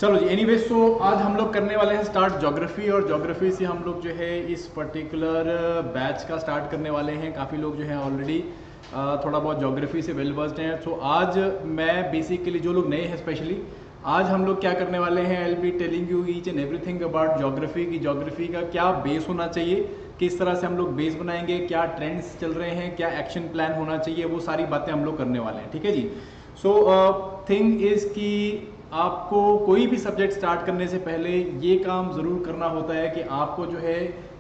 चलो जी, anyway so आज हम लोग करने वाले हैं स्टार्ट ज्योग्राफी, और ज्योग्राफी से हम लोग जो है इस पर्टिकुलर बैच का स्टार्ट करने वाले हैं। काफ़ी लोग जो है ऑलरेडी थोड़ा बहुत ज्योग्राफी से वेल वर्स्ड हैं। सो आज मैं बेसिकली, जो लोग नए हैं स्पेशली, आज हम लोग क्या करने वाले हैं, आई will be telling you each and everything about geography की ज्योग्राफी का क्या बेस होना चाहिए, किस तरह से हम लोग बेस बनाएंगे, क्या ट्रेंड्स चल रहे हैं, क्या एक्शन प्लान होना चाहिए, वो सारी बातें हम लोग करने वाले हैं। ठीक है जी। सो थिंग इज कि आपको कोई भी सब्जेक्ट स्टार्ट करने से पहले ये काम ज़रूर करना होता है कि आपको जो है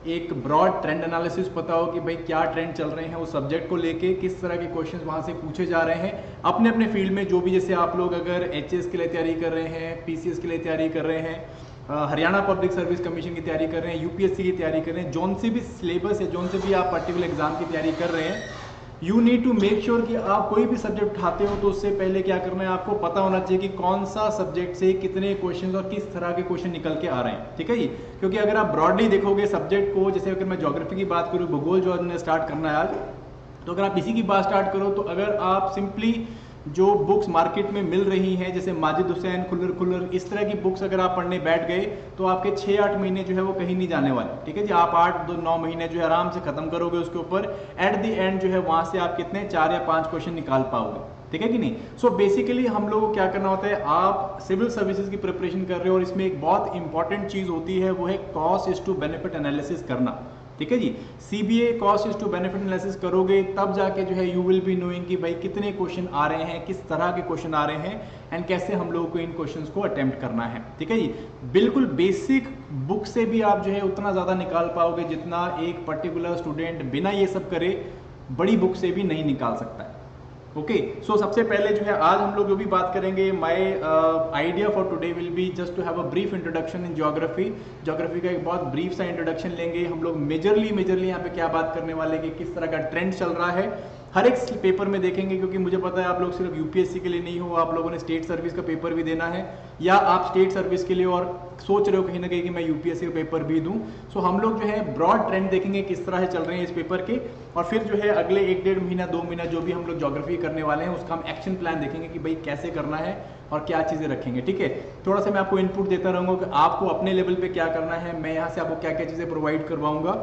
एक ब्रॉड ट्रेंड एनालिसिस पता हो कि भाई क्या ट्रेंड चल रहे हैं उस सब्जेक्ट को लेके, किस तरह के क्वेश्चंस वहाँ से पूछे जा रहे हैं अपने अपने फील्ड में। जो भी, जैसे आप लोग अगर एचएस के लिए तैयारी कर रहे हैं, पीसीएस के लिए तैयारी कर रहे हैं, हरियाणा पब्लिक सर्विस कमीशन की तैयारी कर रहे हैं, यूपीएससी की तैयारी कर रहे हैं, जौन से भी सिलेबस है, जौन से भी आप पर्टिकुलर एग्जाम की तैयारी कर रहे हैं, you need to make sure कि आप कोई भी सब्जेक्ट उठाते हो तो उससे पहले क्या करना है, आपको पता होना चाहिए कि कौन सा सब्जेक्ट से कितने क्वेश्चंस और किस तरह के क्वेश्चन निकल के आ रहे हैं। ठीक है जी। क्योंकि अगर आप ब्रॉडली देखोगे सब्जेक्ट को, जैसे अगर मैं ज्योग्राफी की बात करूँ, भूगोल जो हमने स्टार्ट करना है आज, तो अगर आप इसी की बात स्टार्ट करो तो अगर आप सिंपली जो बुक्स मार्केट में मिल रही हैं, जैसे माजिद हुसैन, खुल्लर खुल्लर, इस तरह की बुक्स अगर आप पढ़ने बैठ गए तो आपके 6-8 महीने जो है वो कहीं नहीं जाने वाले। ठीक है जी। आप 8-9 महीने जो है आराम से खत्म करोगे उसके ऊपर, एट द एंड जो है वहां से आप कितने 4 या 5 क्वेश्चन निकाल पाओगे। ठीक है कि नहीं। सो बेसिकली हम लोगों को क्या करना होता है, आप सिविल सर्विसेज की प्रिपरेशन कर रहे हो और इसमें एक बहुत इंपॉर्टेंट चीज होती है, वो है cost is to benefit analysis करना। ठीक है जी। CBA cost is to benefit analysis करोगे तब जाके जो है यू विल बी नोइंग कि भाई कितने क्वेश्चन आ रहे हैं, किस तरह के क्वेश्चन आ रहे हैं, एंड कैसे हम लोगों को इन क्वेश्चंस को अटेम्प्ट करना है। ठीक है जी। बिल्कुल बेसिक बुक से भी आप जो है उतना ज्यादा निकाल पाओगे जितना एक पर्टिकुलर स्टूडेंट बिना ये सब करे बड़ी बुक से भी नहीं निकाल सकता है। ओके। सो सबसे पहले जो है आज हम लोग जो भी बात करेंगे, my idea for today will be just to have a brief introduction in geography. Geography का एक बहुत ब्रीफ सा इंट्रोडक्शन लेंगे हम लोग। मेजरली यहाँ पे क्या बात करने वाले कि किस तरह का ट्रेंड चल रहा है हर एक पेपर में देखेंगे, क्योंकि मुझे पता है आप लोग सिर्फ यूपीएससी के लिए नहीं हो, आप लोगों ने स्टेट सर्विस का पेपर भी देना है, या आप स्टेट सर्विस के लिए और सोच रहे हो कहीं ना कहीं कि मैं यूपीएससी का पेपर भी दूं। सो हम लोग जो है ब्रॉड ट्रेंड देखेंगे किस तरह से चल रहे हैं इस पेपर के, और फिर जो है अगले 1-1.5 महीना 2 महीना जो भी हम लोग ज्योग्राफी करने वाले हैं उसका हम एक्शन प्लान देखेंगे कि भाई कैसे करना है और क्या चीजें रखेंगे। ठीक है। थोड़ा सा मैं आपको इनपुट देता रहूंगा कि आपको अपने लेवल पे क्या करना है, मैं यहाँ से आपको क्या क्या चीजें प्रोवाइड करवाऊंगा,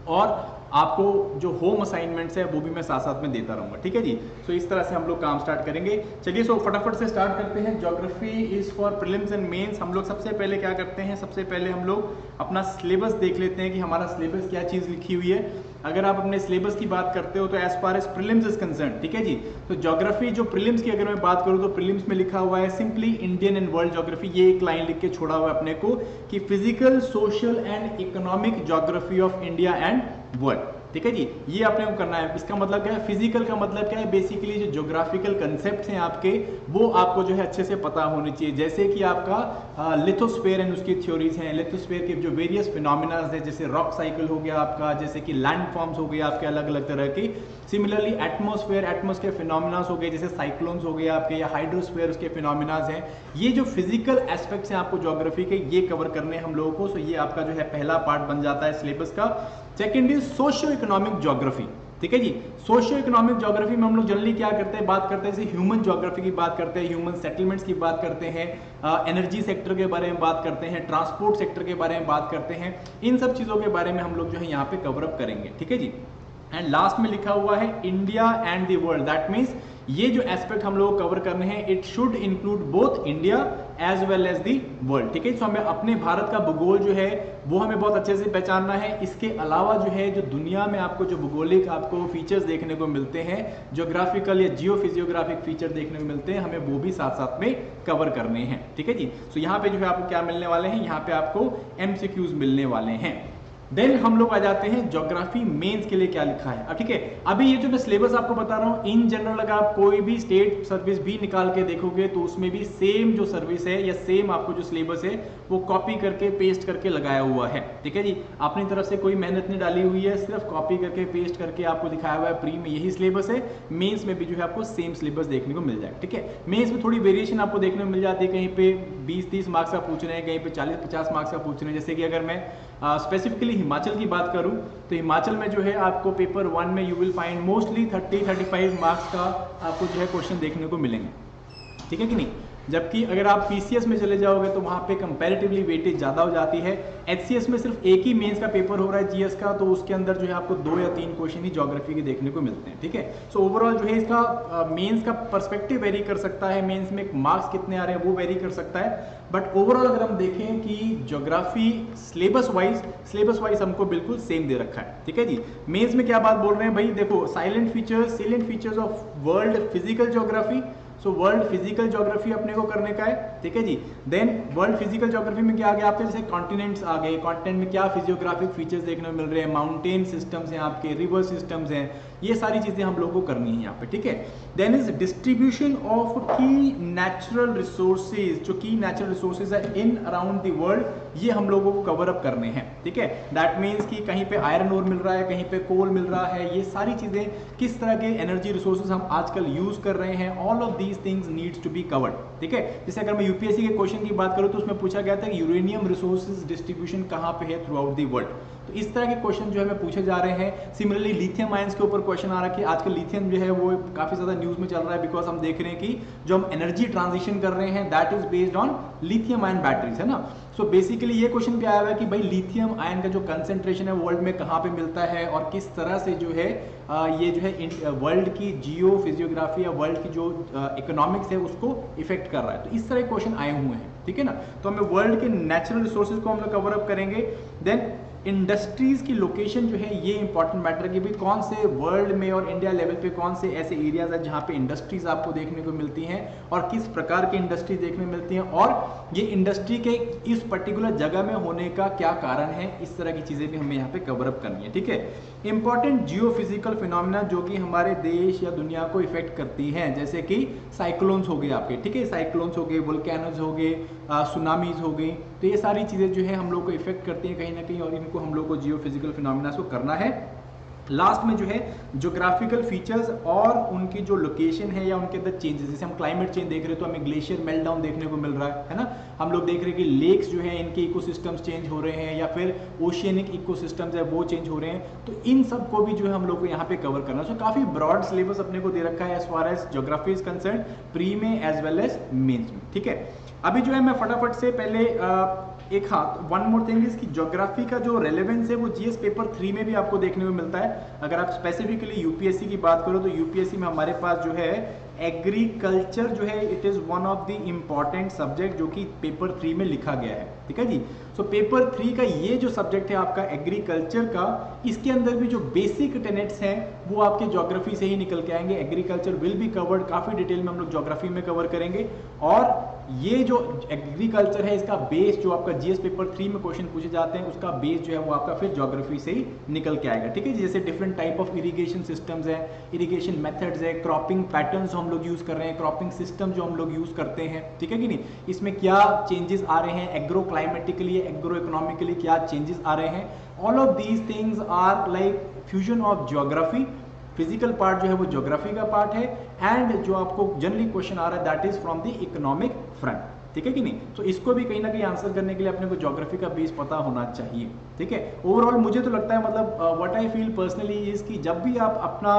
और आपको जो होम असाइनमेंट्स है वो भी मैं साथ साथ में देता रहूंगा। ठीक है जी। सो इस तरह से हम लोग काम स्टार्ट करेंगे। चलिए सो फटाफट से स्टार्ट करते हैं। Geography is for prelims and mains. हम लोग सबसे पहले क्या करते हैं, सबसे पहले हम लोग अपना सिलेबस देख लेते हैं कि हमारा सिलेबस क्या चीज लिखी हुई है। अगर आप अपने सिलेबस की बात करते हो तो as far as prelims is concern, ठीक है जी, तो ज्योग्राफी जो प्रीलिम्स की अगर मैं बात करूं तो प्रीलिम्स में लिखा हुआ है simply Indian and world geography. ये एक लाइन लिख के छोड़ा हुआ है अपने को कि physical, social and economic geography of India and world. ठीक है जी। ये आपने को करना है। इसका मतलब क्या है, फिजिकल का मतलब क्या है, बेसिकली जो ज्योग्राफिकल कंसेप्ट हैं आपके वो आपको जो है अच्छे से पता होने चाहिए। जैसे कि आपका लिथोस्फीयर एंड उसकी थ्योरीज हैं, लिथोस्फीयर के जो वेरियस फिनोमिना है, जैसे रॉक साइकिल हो गया आपका, जैसे कि लैंड फॉर्म्स हो गए आपके अलग अलग तरह की। सिमिलरली एटमोस्फेयर, एटमोस्फेयर फिनोमिनास हो गए, जैसे साइक्लोन्स हो गए आपके, या हाइड्रोस्फीयर उसके फिनोमिनास हैं। ये जो फिजिकल एस्पेक्ट्स हैं आपको ज्योग्राफी के, ये कवर करने हम लोगों को। सो ये आपका जो है पहला पार्ट बन जाता है सिलेबस का। Second is socio economic geography. ठीक है जी। सोशियो इकोनॉमिक ज्योग्राफी में हम लोग जनरली क्या करते हैं, बात करते हैं जैसे ह्यूमन ज्योग्राफी की बात करते हैं, ह्यूमन सेटलमेंट्स की बात करते हैं, एनर्जी सेक्टर के बारे में बात करते हैं, ट्रांसपोर्ट सेक्टर के बारे में बात करते हैं। इन सब चीजों के बारे में हम लोग जो है यहाँ पे कवर अप करेंगे। ठीक है जी। एंड लास्ट में लिखा हुआ है India and the world. That means ये जो एस्पेक्ट हम लोग कवर करने हैं, it should include both India as well as the world. ठीक है। तो हमें अपने भारत का भूगोल जो है वो हमें बहुत अच्छे से पहचानना है। इसके अलावा जो है जो दुनिया में आपको जो भूगोलिक आपको फीचर्स देखने को मिलते हैं, ज्योग्राफिकल या जियो फिजियोग्राफिक फीचर देखने को मिलते हैं, हमें वो भी साथ साथ में कवर करने हैं। ठीक है जी। सो यहाँ पे जो है आपको क्या मिलने वाले हैं, यहाँ पे आपको एमसीक्यूज मिलने वाले हैं। देन हम लोग आ जाते हैं ज्योग्राफी मेंस के लिए क्या लिखा है। अब ठीक है, अभी ये जो मैं सिलेबस आपको बता रहा हूँ, इन जनरल अगर आप कोई भी स्टेट सर्विस भी निकाल के देखोगे तो उसमें भी सेम जो सर्विस है या सेम आपको जो सिलेबस है वो कॉपी करके पेस्ट करके लगाया हुआ है। ठीक है जी। अपनी तरफ से कोई मेहनत नहीं डाली हुई है, सिर्फ कॉपी करके पेस्ट करके आपको दिखाया हुआ है। प्री में यही सिलेबस है, मेंस में भी जो है आपको सेम सिलेबस देखने को मिल जाएगा। ठीक है। मेंस में थोड़ी वेरिएशन आपको देखने को मिल जाती है, कहीं पे 20-30 मार्क्स का पूछ रहे हैं, कहीं पे 40-50 मार्क्स का पूछ रहे हैं। जैसे कि अगर मैं स्पेसिफिकली हिमाचल की बात करूं तो हिमाचल में जो है आपको पेपर 1 में you will find mostly 30-35 marks का आपको जो है क्वेश्चन देखने को मिलेंगे। ठीक है कि नहीं। जबकि अगर आप पीसीएस में चले जाओगे तो वहाँ पे कंपैरेटिवली वेटेज ज़्यादा हो जाती है। एचसीएस में सिर्फ एक ही मेंस का पेपर हो रहा है जीएस का, तो उसके अंदर जो है आपको 2 या 3 क्वेश्चन ही ज्योग्राफी के देखने को मिलते हैं, ठीक है। सो ओवरऑल जो है इसका मेंस का पर्सपेक्टिव वेरी कर सकता है, मेंस में मार्क्स कितने आ रहे हैं वो वेरी कर सकता है, बट ओवरऑल अगर हम देखें कि ज्योग्राफी सिलेबस वाइज हमको बिल्कुल सेम दे रखा है, ठीक है जी। मेंस में क्या बात बोल रहे हैं भाई, देखो salient features of world physical geography. So world physical geography अपने को करने का है, ठीक है जी। देन वर्ल्ड फिजिकल ज्योग्राफी में क्या आ गया आपके, जैसे कॉन्टिनेंट्स आ गए, कॉन्टिनेंट में क्या फिजियोग्राफिक फीचर्स देखने को मिल रहे हैं, माउंटेन सिस्टम्स हैं आपके, रिवर सिस्टम्स हैं, ये सारी चीजें हम लोग को करनी है यहाँ पे, ठीक है। देन इज डिस्ट्रीब्यूशन ऑफ की नेचुरल रिसोर्सेज, जो की नेचुरल रिसोर्सेज है इन अराउंड द वर्ल्ड, ये हम लोगों को कवर अप करने हैं, ठीक है। दैट मीन्स कि कहीं पे आयरन ओर मिल रहा है, कहीं पे कोल मिल रहा है, ये सारी चीजें किस तरह के एनर्जी रिसोर्सेज हम आजकल यूज कर रहे हैं, all of these things needs to be covered, ठीक है। जैसे अगर मैं यूपीएससी के क्वेश्चन की बात करूं तो उसमें पूछा गया था कि यूरेनियम रिसोर्सेज डिस्ट्रीब्यूशन कहां पे है थ्रू आउट द वर्ल्ड, तो इस तरह के क्वेश्चन जो है हमें पूछे जा रहे हैं। सिमिलरली लिथियम आयंस के ऊपर क्वेश्चन आ रहा है कि आजकल लिथियम जो है वो काफी ज्यादा न्यूज में चल रहा है, बिकॉज हम देख रहे हैं कि जो हम एनर्जी ट्रांजिशन कर रहे हैं that is based on lithium ion batteries, है ना। सो बेसिकली ये क्वेश्चन भी आया हुआ है कि भाई लिथियम आयन का जो कंसेंट्रेशन है वर्ल्ड में कहाँ पे मिलता है और किस तरह से जो है ये जो है वर्ल्ड की जियो फिजियोग्राफी या वर्ल्ड की जो इकोनॉमिक्स है उसको इफेक्ट कर रहा है, तो इस तरह के क्वेश्चन आए हुए हैं, ठीक है ना। तो हमें वर्ल्ड के नेचुरल रिसोर्सेज को हम लोग कवर अप करेंगे। देन इंडस्ट्रीज की लोकेशन जो है ये इंपॉर्टेंट मैटर है कि भाई कौन से वर्ल्ड में और इंडिया लेवल पे कौन से ऐसे एरियाज है जहाँ पे इंडस्ट्रीज आपको देखने को मिलती हैं और किस प्रकार की इंडस्ट्रीज देखने को मिलती हैं और ये इंडस्ट्री के इस पर्टिकुलर जगह में होने का क्या कारण है, इस तरह की चीजें भी हमें यहाँ पे कवर अप करनी है, ठीक है। इंपॉर्टेंट जियोफिजिकल फिनोमेना जो कि हमारे देश या दुनिया को इफेक्ट करती हैं, जैसे कि साइक्लोन्स हो गए आपके, ठीक है, साइक्लोन्स हो गए, वोल्केनोज हो गए, सुनामीज हो गई, तो ये सारी चीजें जो है हम लोग को इफेक्ट करती हैं कहीं ना कहीं और इनको हम लोग को जियोफिजिकल फिनोमेना को करना है। लास्ट में जो है ज्योग्राफिकल फीचर्स और उनकी जो लोकेशन है या उनके अंदर चेंजेस, जैसे हम क्लाइमेट चेंज देख रहे हैं तो हमें ग्लेशियर मेल्ट डाउन देखने को मिल रहा है ना। हम लोग देख रहे हैं कि लेक्स जो है इनके इकोसिस्टम्स चेंज हो रहे हैं या फिर ओशियनिक इकोसिस्टम्स है वो चेंज हो रहे हैं, तो इन सब को भी जो है हम लोग को यहाँ पे कवर करना है। सो काफी ब्रॉड सिलेबस अपने को दे रखा है as far as geography is concern, pre में एज वेल एज मेंस में, ठीक है। अभी जो है मैं फटाफट से पहले एक वन मोर थिंग इज कि ज्योग्राफी का जो रेलेवेंस है वो जीएस पेपर 3 में भी आपको देखने को मिलता है। अगर आप स्पेसिफिकली यूपीएससी की बात करो तो यूपीएससी में हमारे पास जो है एग्रीकल्चर जो है it is one of the important subject जो कि पेपर 3 में लिखा गया है, ठीक है जी। सो पेपर 3 का ये जो सब्जेक्ट है आपका एग्रीकल्चर का, इसके अंदर भी जो बेसिक टेनेट्स हैं वो आपके ज्योग्राफी से ही निकल के आएंगे। एग्रीकल्चर विल बी कवर्ड, काफी डिटेल में हम लोग ज्योग्राफी में कवर करेंगे और ये जो एग्रीकल्चर है इसका बेस जो आपका जीएस पेपर 3 में क्वेश्चन पूछे जाते हैं उसका बेस जो है वो आपका फिर ज्योग्राफी से ही निकल के आएगा, ठीक है। जैसे different type of irrigation systems है, इरिगेशन मेथड्स है, क्रॉपिंग पैटर्न्स हम लोग यूज कर रहे हैं, क्रॉपिंग सिस्टम जो हम लोग यूज करते हैं, ठीक है कि नहीं, इसमें क्या चेंजेस आ रहे हैं, एग्रो क्लाइमेटिकली एग्रो इकोनॉमिकली क्या चेंजेस आ रहे हैं, all of these things are like fusion of geography. Physical part जो है वो ज्योग्राफी का पार्ट है एंड जो आपको जनरली क्वेश्चन आ रहा है that is from the economic front, ठीक है कि नहीं। तो इसको भी कहीं ना कहीं आंसर करने के लिए अपने को ज्योग्राफी का बेस पता होना चाहिए, ठीक है। ओवरऑल मुझे तो लगता है मतलब what I feel personally is कि जब भी आप अपना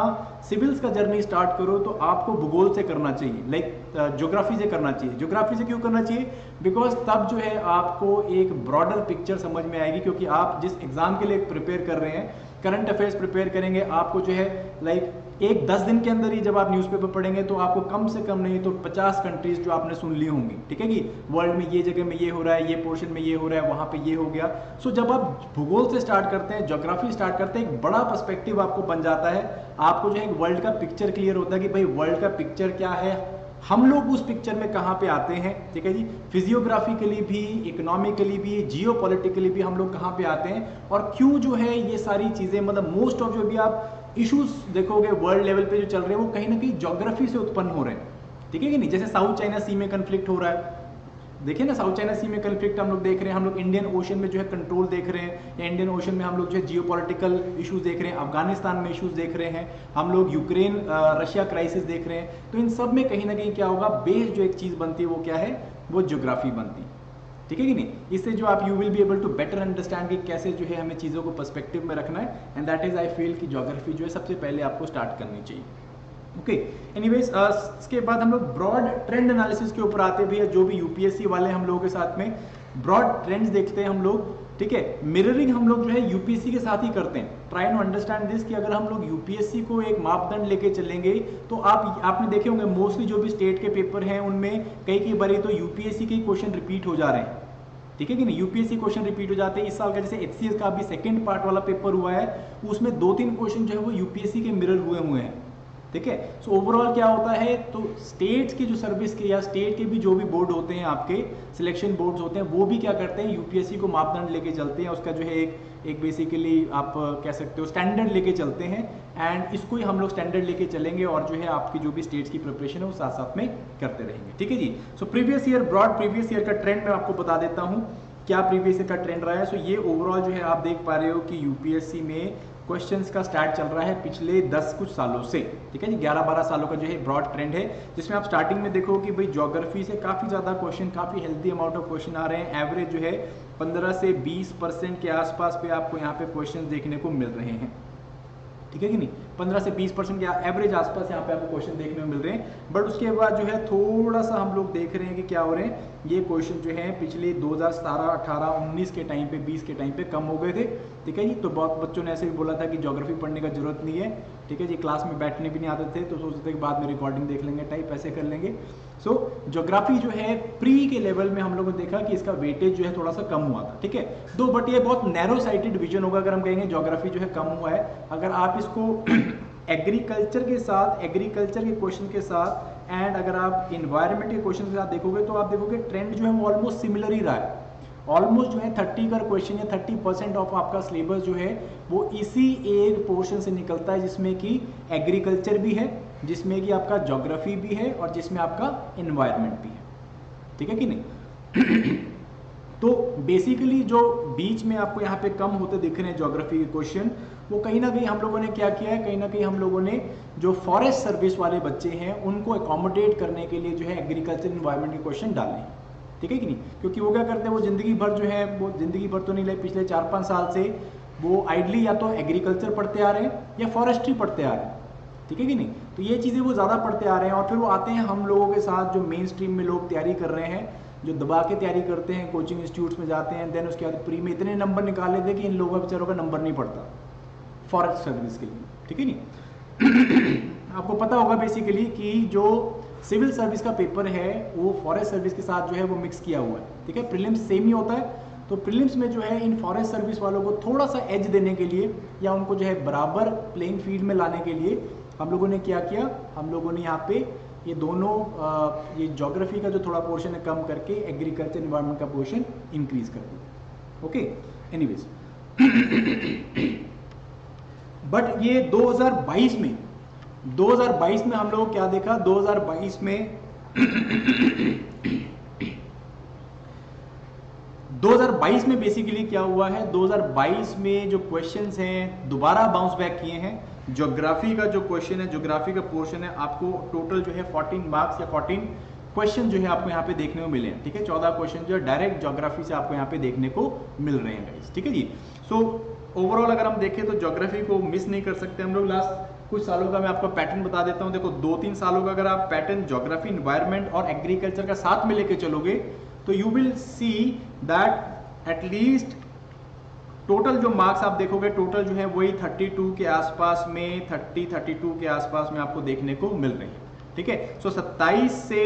सिविल्स का जर्नी स्टार्ट करो तो आपको भूगोल से करना चाहिए, लाइक ज्योग्राफी से करना चाहिए। ज्योग्राफी से क्यों करना चाहिए, बिकॉज तब जो है आपको एक ब्रॉडर पिक्चर समझ में आएगी, क्योंकि आप जिस एग्जाम के लिए प्रिपेयर कर रहे हैं, करंट अफेयर्स प्रिपेयर करेंगे, आपको जो है लाइक एक 10 दिन के अंदर ही जब आप न्यूज़पेपर पढ़ेंगे तो आपको कम से कम नहीं तो 50 कंट्रीज जो आपने सुन ली होंगी, ठीक है कि वर्ल्ड में ये जगह में ये हो रहा है, ये पोर्शन में ये हो रहा है, वहां पे ये हो गया। सो जब आप भूगोल से स्टार्ट करते हैं, ज्योग्राफी स्टार्ट करते हैं, एक बड़ा पर्सपेक्टिव आपको बन जाता है, आपको जो है वर्ल्ड का पिक्चर क्लियर होता है कि भाई वर्ल्ड का पिक्चर क्या है, हम लोग उस पिक्चर में कहाँ पे आते हैं, ठीक है जी। फिजियोग्राफिकली भी, इकोनॉमिकली भी, जियोपॉलिटिकली भी हम लोग कहाँ पे आते हैं और क्यों जो है ये सारी चीजें, मतलब मोस्ट ऑफ जो भी आप इश्यूज देखोगे वर्ल्ड लेवल पे जो चल रहे हैं वो कहीं ना कहीं ज्योग्राफी से उत्पन्न हो रहे हैं, ठीक है कि नहीं। जैसे साउथ चाइना सी में कंफ्लिक्ट हो रहा है, देखिए ना, साउथ चाइना सी में कंफ्लिक्ट हम लोग देख रहे हैं, हम लोग इंडियन ओशन में जो है कंट्रोल देख रहे हैं, या इंडियन ओशन में हम लोग जो है जियोपॉलिटिकल इश्यूज देख रहे हैं, अफगानिस्तान में इश्यूज देख रहे हैं, हम लोग यूक्रेन रशिया क्राइसिस देख रहे हैं। तो इन सब में कहीं ना कहीं क्या होगा, बेस जो एक चीज बनती है वो क्या है, वो ज्योग्राफी बनती है, ठीक है कि नहीं। इससे जो आप you will be able to better understand कि कैसे जो है हमें चीज़ों को पर्सपेक्टिव में रखना है, and that is I feel कि ज्योग्राफी जो है सबसे पहले आपको स्टार्ट करनी चाहिए। ओके एनीवेज, इसके बाद हम लोग ब्रॉड ट्रेंड एनालिसिस के ऊपर आते भी है, जो भी यूपीएससी वाले हम लोगों के साथ में ब्रॉड ट्रेंड्स देखते हैं हम लोग, ठीक है। मिररिंग हम लोग जो है यूपीएससी के साथ ही करते हैं। ट्राई टू अंडरस्टैंड दिस कि अगर हम लोग यूपीएससी को एक मापदंड लेके चलेंगे तो आपने देखे होंगे मोस्टली जो भी स्टेट के पेपर हैं उनमें कई बारी तो यूपीएससी के क्वेश्चन रिपीट हो जा रहे हैं, ठीक है कि नहीं। यूपीएससी क्वेश्चन रिपीट हो जाते हैं। इस साल का जैसे एचसीएस का अभी सेकंड पार्ट वाला पेपर हुआ है, उसमें 2-3 क्वेश्चन जो है वो यूपीएससी के मिरर हुए हैं, ठीक है। सो ओवरऑल क्या होता है, तो स्टेट्स की जो सर्विस के या स्टेट के भी जो भी बोर्ड होते हैं, आपके सिलेक्शन बोर्ड्स होते हैं, वो भी क्या करते हैं, यूपीएससी को मापदंड लेके चलते हैं। उसका जो है एक बेसिकली आप कह सकते हो स्टैंडर्ड लेके चलते हैं, एंड इसको ही हम लोग स्टैंडर्ड लेके चलेंगे और जो है आपकी जो भी स्टेट्स की प्रिपरेशन है वो साथ साथ में करते रहेंगे, ठीक है जी। So previous year, broad previous year का ट्रेंड मैं आपको बता देता हूँ क्या प्रीवियस ईयर का ट्रेंड रहा है। सो ये ओवरऑल जो है आप देख पा रहे हो कि यूपीएससी में क्वेश्चंस का स्टार्ट चल रहा है पिछले 10 कुछ सालों से, ठीक है जी। 11-12 सालों का जो है ब्रॉड ट्रेंड है, जिसमें आप स्टार्टिंग में देखो कि भाई ज्योग्राफी से काफी ज्यादा क्वेश्चन, काफी हेल्दी अमाउंट ऑफ क्वेश्चन आ रहे हैं। एवरेज जो है 15 से 20% के आसपास पे आपको यहाँ पे क्वेश्चन देखने को मिल रहे हैं, ठीक है कि नहीं। 15 से 20% के एवरेज आसपास यहाँ पे आपको क्वेश्चन देखने को मिल रहे हैं। बट उसके बाद जो है थोड़ा सा हम लोग देख रहे हैं कि क्या हो रहे हैं, ये क्वेश्चन जो है पिछले 2017, 18, 19 के टाइम पे, 20 के टाइम पे कम हो गए थे, ठीक है जी। तो बहुत बच्चों ने ऐसे भी बोला था कि ज्योग्राफी पढ़ने का जरूरत नहीं है, ठीक है जी। क्लास में बैठने भी नहीं आते थे, तो सोचते थे कि बाद में रिकॉर्डिंग देख लेंगे, टाइप ऐसे कर लेंगे। सो ज्योग्राफी जो है प्री के लेवल में हम लोगों ने देखा कि इसका वेटेज जो है थोड़ा सा कम हुआ था, ठीक है। दो बट ये बहुत नैरो साइटेड विजन होगा अगर हम कहेंगे ज्योग्राफी जो है कम हुआ है। अगर आप इसको एग्रीकल्चर के साथ, एग्रीकल्चर के क्वेश्चन के साथ, एंड अगर आप इन्वायरमेंट के क्वेश्चन के साथ देखोगे तो आप देखोगे ट्रेंड जो है वो ऑलमोस्ट सिमिलर ही रहा है। ऑलमोस्ट जो है 30 का क्वेश्चन या 30% ऑफ आपका सिलेबस जो है वो इसी एक पोर्शन से निकलता है, जिसमें कि एग्रीकल्चर भी है, जिसमें कि आपका ज्योग्राफी भी है और जिसमें आपका इन्वायरमेंट भी है, ठीक है कि नहीं। तो बेसिकली जो बीच में आपको यहाँ पे कम होते दिख रहे हैं ज्योग्राफी के क्वेश्चन, वो कहीं ना कहीं हम लोगों ने क्या किया है, कहीं ना कहीं हम लोगों ने जो फॉरेस्ट सर्विस वाले बच्चे हैं उनको अकोमोडेट करने के लिए जो है एग्रीकल्चर इन्वायरमेंट के क्वेश्चन डाले हैं, ठीक है कि नहीं। क्योंकि वो क्या करते हैं, वो जिंदगी भर जो है, वो जिंदगी भर तो नहीं ले, पिछले 4-5 साल से वो आइडली या तो एग्रीकल्चर पढ़ते आ रहे हैं या फॉरेस्ट्री पढ़ते आ रहे हैं, ठीक है कि नहीं। तो ये चीज़ें वो ज़्यादा पढ़ते आ रहे हैं और फिर वो आते हैं हम लोगों के साथ, जो मेन स्ट्रीम में लोग तैयारी कर रहे हैं, जो दबा के तैयारी करते हैं, कोचिंग इंस्टीट्यूट्स में जाते हैं, देन उसके बाद प्री में इतने नंबर निकाल लेते कि इन लोगों का बेचारों का नंबर नहीं पड़ता फॉरेस्ट सर्विस के लिए, ठीक है नहीं। आपको पता होगा बेसिकली कि जो सिविल सर्विस का पेपर है वो फॉरेस्ट सर्विस के साथ जो है वो मिक्स किया हुआ है, ठीक है। प्रीलिम्स सेम ही होता है, तो प्रीलिम्स में जो है इन फॉरेस्ट सर्विस वालों को थोड़ा सा एज देने के लिए या उनको जो है बराबर प्लेइंग फील्ड में लाने के लिए हम लोगों ने क्या किया, हम लोगों ने यहाँ पे ये दोनों ये ज्योग्राफी का जो थोड़ा पोर्शन है कम करके एग्रीकल्चर इन्वायरमेंट का पोर्शन इंक्रीज कर दिया, ओके। एनीवेज, बट ये 2022 में हम लोग क्या देखा, 2022 में 2022 में बेसिकली क्या हुआ है, 2022 में जो क्वेश्चंस हैं दोबारा बाउंस बैक किए हैं। ज्योग्राफी का जो क्वेश्चन है, ज्योग्राफी का पोर्शन है, आपको टोटल जो है 14 मार्क्स या 14 क्वेश्चन जो है आपको यहाँ पे देखने को मिले हैं, ठीक है। 14 क्वेश्चन जो है डायरेक्ट ज्योग्राफी से आपको यहाँ पे देखने को मिल रहे हैं गाइस, ठीक है जी। सो ओवरऑल अगर हम देखें तो ज्योग्राफी को मिस नहीं कर सकते हम लोग। लास्ट कुछ सालों का मैं आपको पैटर्न बता देता हूँ। देखो 2-3 सालों का अगर आप पैटर्न ज्योग्राफी, इन्वायरमेंट और एग्रीकल्चर का साथ में लेके चलोगे तो you will see that at least total जो मार्क्स आप देखोगे, टोटल जो है वही 32 के आसपास में, 30-32 के आसपास में आपको देखने को मिल रही है, ठीक है। सो 27 से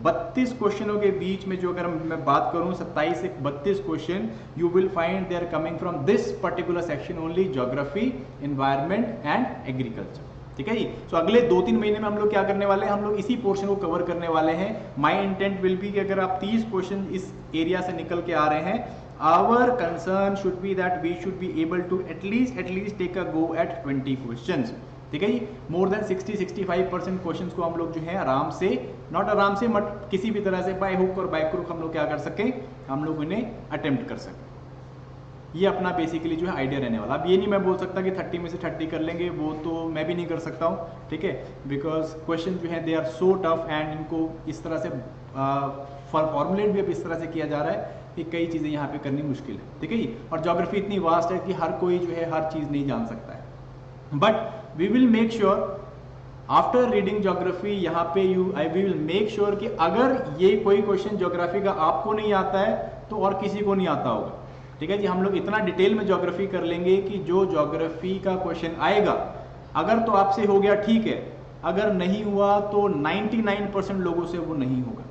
32 क्वेश्चनों के बीच में जो अगर मैं बात करूं, 27 से 32 question you will find they are coming from this particular section only, geography, environment and agriculture, ठीक है जी। सो अगले 2-3 महीने में हम लोग क्या करने वाले हैं, हम लोग इसी पोर्शन को कवर करने वाले हैं। माई इंटेंट विल बी कि अगर आप 30 क्वेश्चन इस एरिया से निकल के आ रहे हैं, our concern should be that we should be able to at least take a go at 20 questions, ठीक है जी। मोर देन 60-65% क्वेश्चंस को हम लोग जो है आराम से, नॉट आराम से बट किसी भी तरह से बाय हुक और बाय क्रुक हम लोग क्या कर सकें, हम लोग इन्हें अटेम्प्ट कर सकें। ये अपना बेसिकली जो है आइडिया रहने वाला। अब ये नहीं मैं बोल सकता कि 30 में से 30 कर लेंगे, वो तो मैं भी नहीं कर सकता हूँ, ठीक है। बिकॉज क्वेश्चन जो है they are so tough and इनको इस तरह से फॉर्मुलेट भी अब इस तरह से किया जा रहा है कि कई चीज़ें यहाँ पे करनी मुश्किल है, ठीक है जी। और ज्योग्राफी इतनी वास्ट है कि हर कोई जो है हर चीज़ नहीं जान सकता है। But we will make sure after reading geography यहाँ पे आई विल मेक श्योर कि अगर ये कोई क्वेश्चन ज्योग्राफी का आपको नहीं आता है तो और किसी को नहीं आता होगा। ठीक है जी, हम लोग इतना डिटेल में ज्योग्राफी कर लेंगे कि जो ज्योग्राफी का क्वेश्चन आएगा अगर तो आपसे हो गया ठीक है, अगर नहीं हुआ तो 99% लोगों से वो नहीं होगा,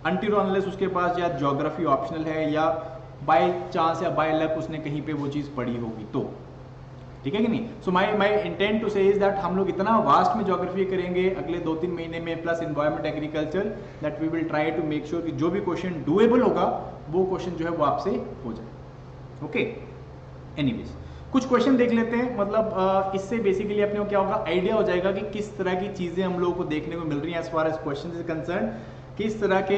अनटिल अनलेस उसके पास या ज्योग्राफी ऑप्शनल है या बाय चांस या बाय लक उसने कहीं पे वो चीज़ पढ़ी होगी तो। ठीक है कि नहीं? सो माई इंटेंट टू से इज दैट हम लोग इतना वास्ट में ज्योग्राफी करेंगे अगले 2-3 महीने में, plus environment agriculture, that we will try to make sure कि जो भी क्वेश्चन डूएबल होगा वो क्वेश्चन जो है वो आपसे हो जाए। ओके, एनीवेज कुछ क्वेश्चन देख लेते हैं, मतलब इससे बेसिकली अपने को क्या होगा, आइडिया हो जाएगा कि किस तरह की चीजें हम लोगों को देखने को मिल रही हैं as far as question is concern, किस तरह के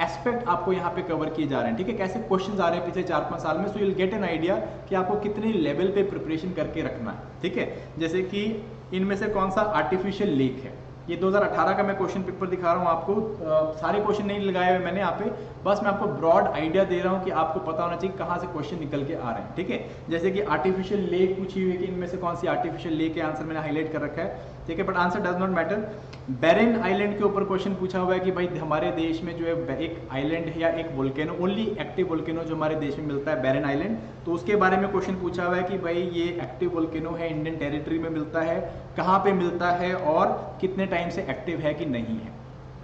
एस्पेक्ट आपको यहाँ पे कवर किए जा रहे हैं। ठीक है, कैसे क्वेश्चंस आ रहे हैं पिछले 4-5 साल में, so you will get an idea कि आपको कितने लेवल पे प्रिपरेशन करके रखना है। ठीक है, जैसे कि इनमें से कौन सा आर्टिफिशियल लेक है, ये 2018 का मैं क्वेश्चन पेपर दिखा रहा हूँ आपको, सारे क्वेश्चन नहीं लगाए हुए मैंने यहाँ पे, बस मैं आपको ब्रॉड आइडिया दे रहा हूँ कि आपको पता होना चाहिए कहाँ से क्वेश्चन निकल के आ रहे हैं। ठीक है, जैसे कि आर्टिफिशियल लेक पूछी हुई है कि इनमें से कौन सी आर्टिफिशियल लेक के आंसर मैंने हाईलाइट कर रखा है। ठीक है, but answer does not matter. Barren Island के ऊपर क्वेश्चन पूछा हुआ है कि भाई हमारे देश में जो है एक आइलैंड है या एक वोल्केनो, ओनली एक्टिव वोल्केनो जो हमारे देश में मिलता है बैरन आइलैंड, तो उसके बारे में क्वेश्चन पूछा हुआ है कि भाई ये एक्टिव वोल्केनो है, इंडियन टेरिटरी में मिलता है, कहाँ पे मिलता है और कितने टाइम से एक्टिव है कि नहीं है।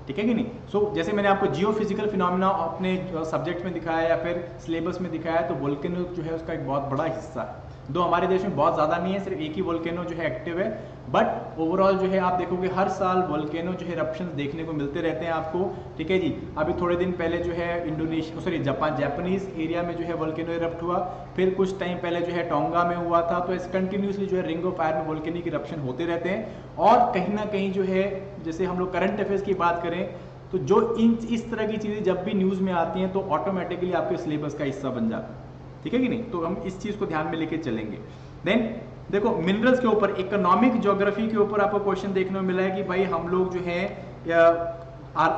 ठीक है कि नहीं? सो जैसे मैंने आपको जियोफिजिकल फिनोमेना अपने सब्जेक्ट में दिखाया या फिर सिलेबस में दिखाया, तो वोल्केनो जो है उसका एक बहुत बड़ा हिस्सा है, दो हमारे देश में बहुत ज्यादा नहीं है, सिर्फ एक ही वोल्केनो जो है एक्टिव है, बट ओवरऑल जो है आप देखोगे हर साल वोल्केनो जो है इरप्शंस देखने को मिलते रहते हैं आपको। ठीक है जी, अभी थोड़े दिन पहले जो है जापानीज एरिया में जो है वोल्केनो इरप्ट हुआ, फिर कुछ टाइम पहले जो है टोंगा में हुआ था, तो इस कंटिन्यूसली जो है रिंग ऑफ फायर में वोल्केनिक इरप्शन होते रहते हैं। और कहीं ना कहीं जो है जैसे हम लोग करंट अफेयर्स की बात करें तो जो इस तरह की चीजें जब भी न्यूज में आती हैं तो ऑटोमेटिकली आपके सिलेबस का हिस्सा बन जाता है। ठीक है कि नहीं? तो हम इस चीज को ध्यान में लेके चलेंगे। देन देखो मिनरल्स के ऊपर, इकोनॉमिक ज्योग्राफी के ऊपर आपको क्वेश्चन देखने को मिला है कि भाई हम लोग जो है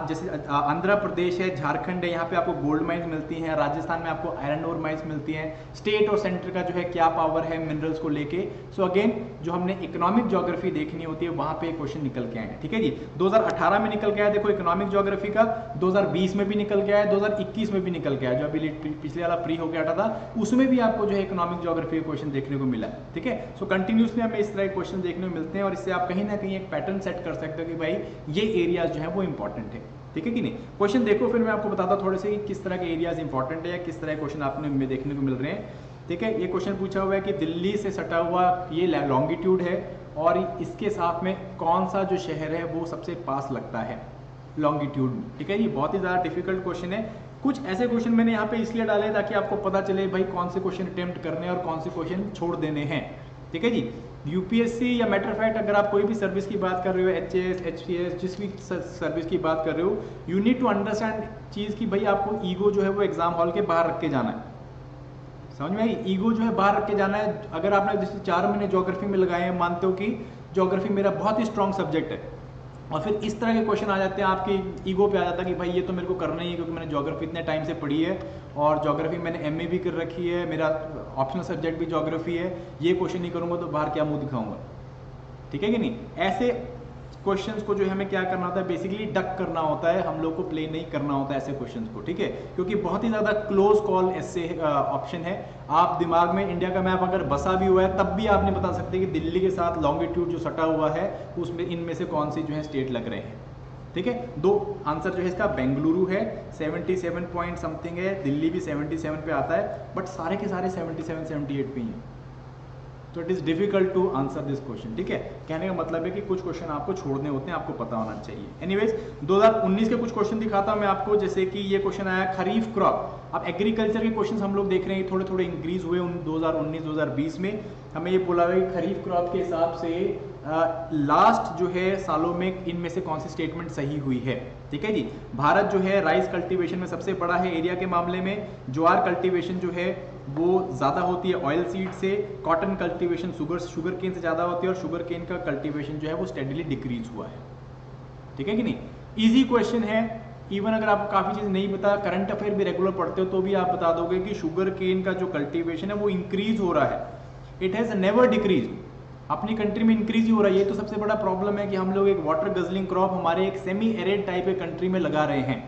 जैसे आंध्र प्रदेश है, झारखंड है, यहाँ पे आपको गोल्ड माइंस मिलती हैं, राजस्थान में आपको आयरन ओर माइंस मिलती हैं, स्टेट और सेंटर का जो है क्या पावर है मिनरल्स को लेके। सो अगेन जो हमने इकोनॉमिक ज्योग्राफी देखनी होती है वहां पे क्वेश्चन निकल के आए हैं। ठीक है जी, 2018 में निकल के आया देखो इकोनॉमिक ज्योग्राफी का, 2020 में भी निकल के आया, 2021 में भी निकल के आया, जो अभी पिछले वाला फ्री होकर हटा था उसमें भी आपको जो है इकोनॉमिक ज्योग्राफी का क्वेश्चन देखने को मिला। ठीक है, सो कंटिन्यूसली हमें इस तरह के क्वेश्चन देखने को मिलते हैं और इससे आप कहीं ना कहीं एक पैटर्न सेट कर सकते हो कि भाई ये एरियाज जो है वो इंपॉर्टेंट है। ठीक है कि नहीं? क्वेश्चन देखो फिर मैं आपको बताता थोड़े से कि किस तरह के एरियाज इंपॉर्टेंट है या किस तरह के क्वेश्चन आपने में देखने को मिल रहे हैं। ठीक है, ये क्वेश्चन पूछा हुआ है कि दिल्ली से सटा हुआ ये लॉन्गिट्यूड है और इसके साथ में कौन सा जो शहर है वो सबसे पास लगता है लॉन्गिट्यूड में। ठीक है, ये बहुत ही ज़्यादा डिफिकल्ट क्वेश्चन है। कुछ ऐसे क्वेश्चन मैंने यहाँ पे इसलिए डाले ताकि आपको पता चले भाई कौन से क्वेश्चन अटेम्प्ट करने हैं और कौन से क्वेश्चन छोड़ देने हैं। ठीक है जी, यूपीएससी या मैटर फैक्ट अगर आप कोई भी सर्विस की बात कर रहे हो, एचएएस, एचपीएस, जिस भी सर्विस की बात कर रहे हो, यू नीड टू अंडरस्टैंड चीज़ कि भाई आपको ईगो जो है वो एग्जाम हॉल के बाहर रख के जाना है। समझ में आई? ईगो जो है बाहर रख के जाना है। अगर आपने जैसे 4 महीने ज्योग्राफी में लगाए हैं, मानते हो कि ज्योग्राफी मेरा बहुत ही स्ट्रॉन्ग सब्जेक्ट है, और फिर इस तरह के क्वेश्चन आ जाते हैं आपकी ईगो पे आ जाता है कि भाई ये तो मेरे को करना ही है क्योंकि मैंने ज्योग्राफी इतने टाइम से पढ़ी है और ज्योग्राफी मैंने एमए भी कर रखी है, मेरा ऑप्शनल सब्जेक्ट भी ज्योग्राफी है, ये क्वेश्चन नहीं करूंगा तो बाहर क्या मुंह दिखाऊंगा। ठीक है कि नहीं? ऐसे क्वेश्चंस को जो हमें क्या करना होता है, बेसिकली डक करना होता है, हम लोग को प्ले नहीं करना होता है ऐसे क्वेश्चंस को। ठीक है, क्योंकि बहुत ही ज्यादा क्लोज कॉल ऐसे ऑप्शन है। आप दिमाग में इंडिया का मैप अगर बसा भी हुआ है तब भी आप नहीं बता सकते कि दिल्ली के साथ लॉन्गिट्यूड जो सटा हुआ है उसमें इनमें से कौन सी जो है स्टेट लग रहे हैं। ठीक है, 2 आंसर जो है इसका बेंगलुरु है 77 पॉइंट समथिंग है, दिल्ली भी 77 पे आता है, बट सारे के सारे 77 78 पे ही हैं, तो it is difficult to answer this question. ठीक है, कहने का मतलब है कि कुछ क्वेश्चन आपको छोड़ने होते हैं, आपको पता होना चाहिए। एनीवेज 2019 के कुछ क्वेश्चन दिखाता हूं मैं आपको, जैसे कि ये क्वेश्चन आया खरीफ क्रॉप। अब एग्रीकल्चर के क्वेश्चन हम लोग देख रहे हैं थोड़े थोड़े इंक्रीज हुए 2019-2020 में। हमें ये बोला हुआ है खरीफ क्रॉप के हिसाब से लास्ट जो है सालों में इनमें से कौन सी स्टेटमेंट सही हुई है। ठीक है जी, भारत जो है राइस कल्टीवेशन में सबसे बड़ा है एरिया के मामले में, ज्वार कल्टीवेशन जो है वो ज्यादा होती है ऑयल सीड से, कॉटन कल्टीवेशन शुगर केन से ज्यादा होती है और शुगर केन का कल्टीवेशन जो है वो स्टेडीली डिक्रीज हुआ है। ठीक है कि नहीं? इजी क्वेश्चन है, इवन अगर आपको काफी चीज नहीं पता, करंट अफेयर भी रेगुलर पढ़ते हो तो भी आप बता दोगे कि शुगर केन का जो कल्टीवेशन है वो इंक्रीज हो रहा है, इट हैज नेवर डिक्रीज। अपनी कंट्री में इंक्रीज ही हो रहा है। ये तो सबसे बड़ा प्रॉब्लम है कि हम लोग एक वाटर गजलिंग क्रॉप हमारे एक सेमी एरिड टाइप के कंट्री में लगा रहे हैं।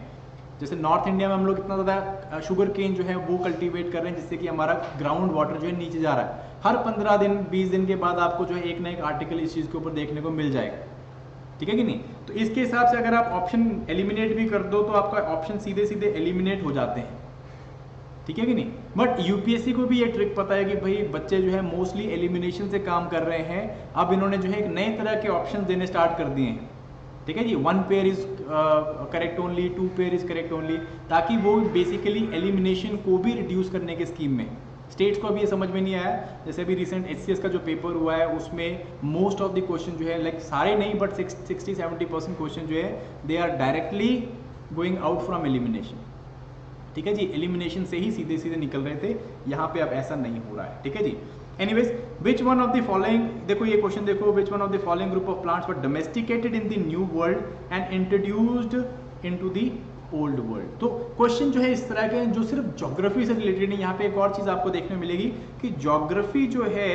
जैसे नॉर्थ इंडिया में हम लोग इतना ज़्यादा शुगर केन जो है वो कल्टीवेट कर रहे हैं, जिससे कि हमारा ग्राउंड वाटर जो है नीचे जा रहा है। हर 15 दिन 20 दिन के बाद आपको जो है एक ना एक आर्टिकल इस चीज़ के ऊपर देखने को मिल जाएगा, ठीक है कि नहीं। तो इसके हिसाब से अगर आप ऑप्शन एलिमिनेट भी कर दो तो आपका ऑप्शन सीधे सीधे एलिमिनेट हो जाते हैं, ठीक है कि नहीं। बट यूपीएससी को भी ये ट्रिक पता है कि भाई बच्चे जो है मोस्टली एलिमिनेशन से काम कर रहे हैं। अब इन्होंने जो है एक नए तरह के ऑप्शन देने स्टार्ट कर दिए हैं, ठीक है जी। 1 pair is correct only, 2 pair is correct only, ताकि वो बेसिकली एलिमिनेशन को भी रिड्यूस करने के स्कीम में। स्टेट्स को अभी ये समझ में नहीं आया। जैसे अभी रिसेंट एचसीएस का जो पेपर हुआ है उसमें मोस्ट ऑफ द क्वेश्चन जो है लाइक सारे नहीं बट 60-70% क्वेश्चन जो है they are directly going out from elimination, ठीक है जी। एलिमिनेशन से ही सीधे सीधे निकल रहे थे, यहाँ पे अब ऐसा नहीं हो रहा है, ठीक है जी। Anyways, which one of the following, देखो ये क्वेश्चन देखो, which one of the following group of plants were domesticated in the new world and introduced into the old world. तो क्वेश्चन जो है इस तरह के हैं जो सिर्फ ज्योग्राफी से रिलेटेड है। यहाँ पे एक और चीज आपको देखने मिलेगी कि ज्योग्राफी जो है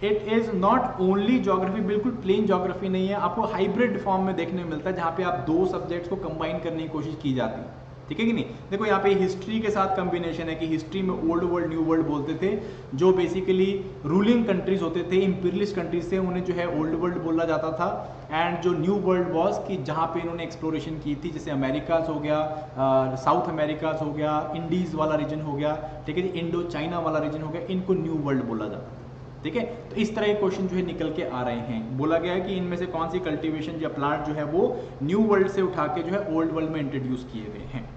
it is not only geography, बिल्कुल प्लेन ज्योग्राफी नहीं है, आपको हाइब्रिड फॉर्म में देखने को मिलता है जहाँ पे आप दो सब्जेक्ट्स को कंबाइन करने की कोशिश की जाती है, ठीक है कि नहीं। देखो यहाँ पे हिस्ट्री के साथ कॉम्बिनेशन है कि हिस्ट्री में ओल्ड वर्ल्ड न्यू वर्ल्ड बोलते थे। जो बेसिकली रूलिंग कंट्रीज होते थे, इंपीरियलिस्ट कंट्रीज थे, उन्हें जो है ओल्ड वर्ल्ड बोला जाता था। एंड जो न्यू वर्ल्ड वॉज कि जहाँ पे इन्होंने एक्सप्लोरेशन की थी, जैसे अमेरिकाज हो गया, साउथ अमेरिकाज हो गया, इंडीज वाला रीजन हो गया, ठीक है जी, इंडो चाइना वाला रीजन हो गया, इनको न्यू वर्ल्ड बोला जाता था, ठीक है। तो इस तरह के क्वेश्चन जो है निकल के आ रहे हैं। बोला गया है कि इनमें से कौन सी कल्टीवेशन या प्लांट जो है वो न्यू वर्ल्ड से उठा के जो है ओल्ड वर्ल्ड में इंट्रोड्यूस किए गए हैं।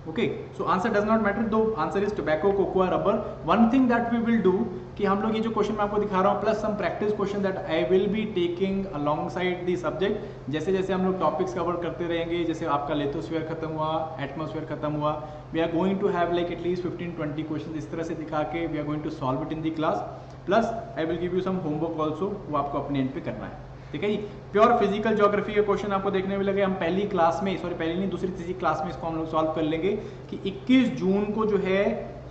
Okay, so answer does not matter, दो answer is tobacco, cocoa, rubber. One thing that we will do कि हम लोग ये जो क्वेश्चन मैं आपको दिखा रहा हूँ plus some practice question that I will be taking alongside the subject. जैसे जैसे हम लोग टॉपिक्स कवर करते रहेंगे, जैसे आपका लिथोस्फीयर खत्म हुआ, एटमॉस्फेयर खत्म हुआ, we are going to have like at least 15-20 question इस तरह से दिखा के we are going to solve it in the class. Plus I will give you some homework also, वो आपको अपने एंड पे करना है, ठीक है जी। प्योर फिजिकल ज्योग्राफी के क्वेश्चन आपको देखने में लगे, हम पहली क्लास में, सॉरी पहली नहीं दूसरी तीसरी क्लास में इसको हम लोग सॉल्व कर लेंगे कि 21 जून को जो है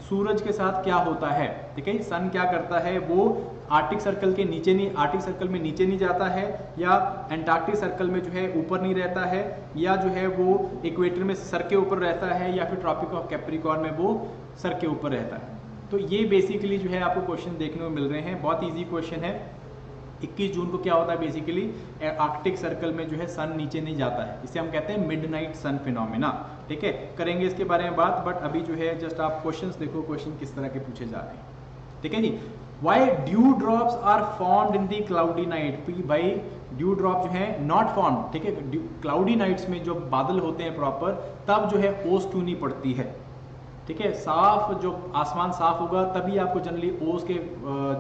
सूरज के साथ क्या होता है, ठीक है। सन क्या करता है, वो आर्टिक सर्कल के नीचे नहीं, आर्टिक सर्कल में नीचे नहीं जाता है, या एंटार्क्टिक सर्कल में जो है ऊपर नहीं रहता है, या जो है वो इक्वेटर में सर के ऊपर रहता है, या फिर ट्रॉपिक ऑफ कैप्रिकॉर्न में वो सर के ऊपर रहता है। तो ये बेसिकली जो है आपको क्वेश्चन देखने को मिल रहे हैं, बहुत ईजी क्वेश्चन है। 21 जून को क्या होता है, बेसिकली आर्कटिक सर्कल में जो है सन नीचे नहीं जाता है, इसे हम कहते हैं मिडनाइट सन फिनोमेना, ठीक है। करेंगे इसके बारे में बात, बट अभी जो है जस्ट आप क्वेश्चंस देखो, क्वेश्चन किस तरह के पूछे जा रहे हैं, ठीक है जी। Why dew drops are formed in the cloudy night, भाई ड्यू ड्रॉप जो है नॉट फॉर्म, ठीक है। क्लाउडी नाइट्स में जो बादल होते हैं प्रॉपर, तब जो है ओस क्यों नहीं पड़ती है, ठीक है। साफ जो आसमान साफ होगा तभी आपको जनरली ओस के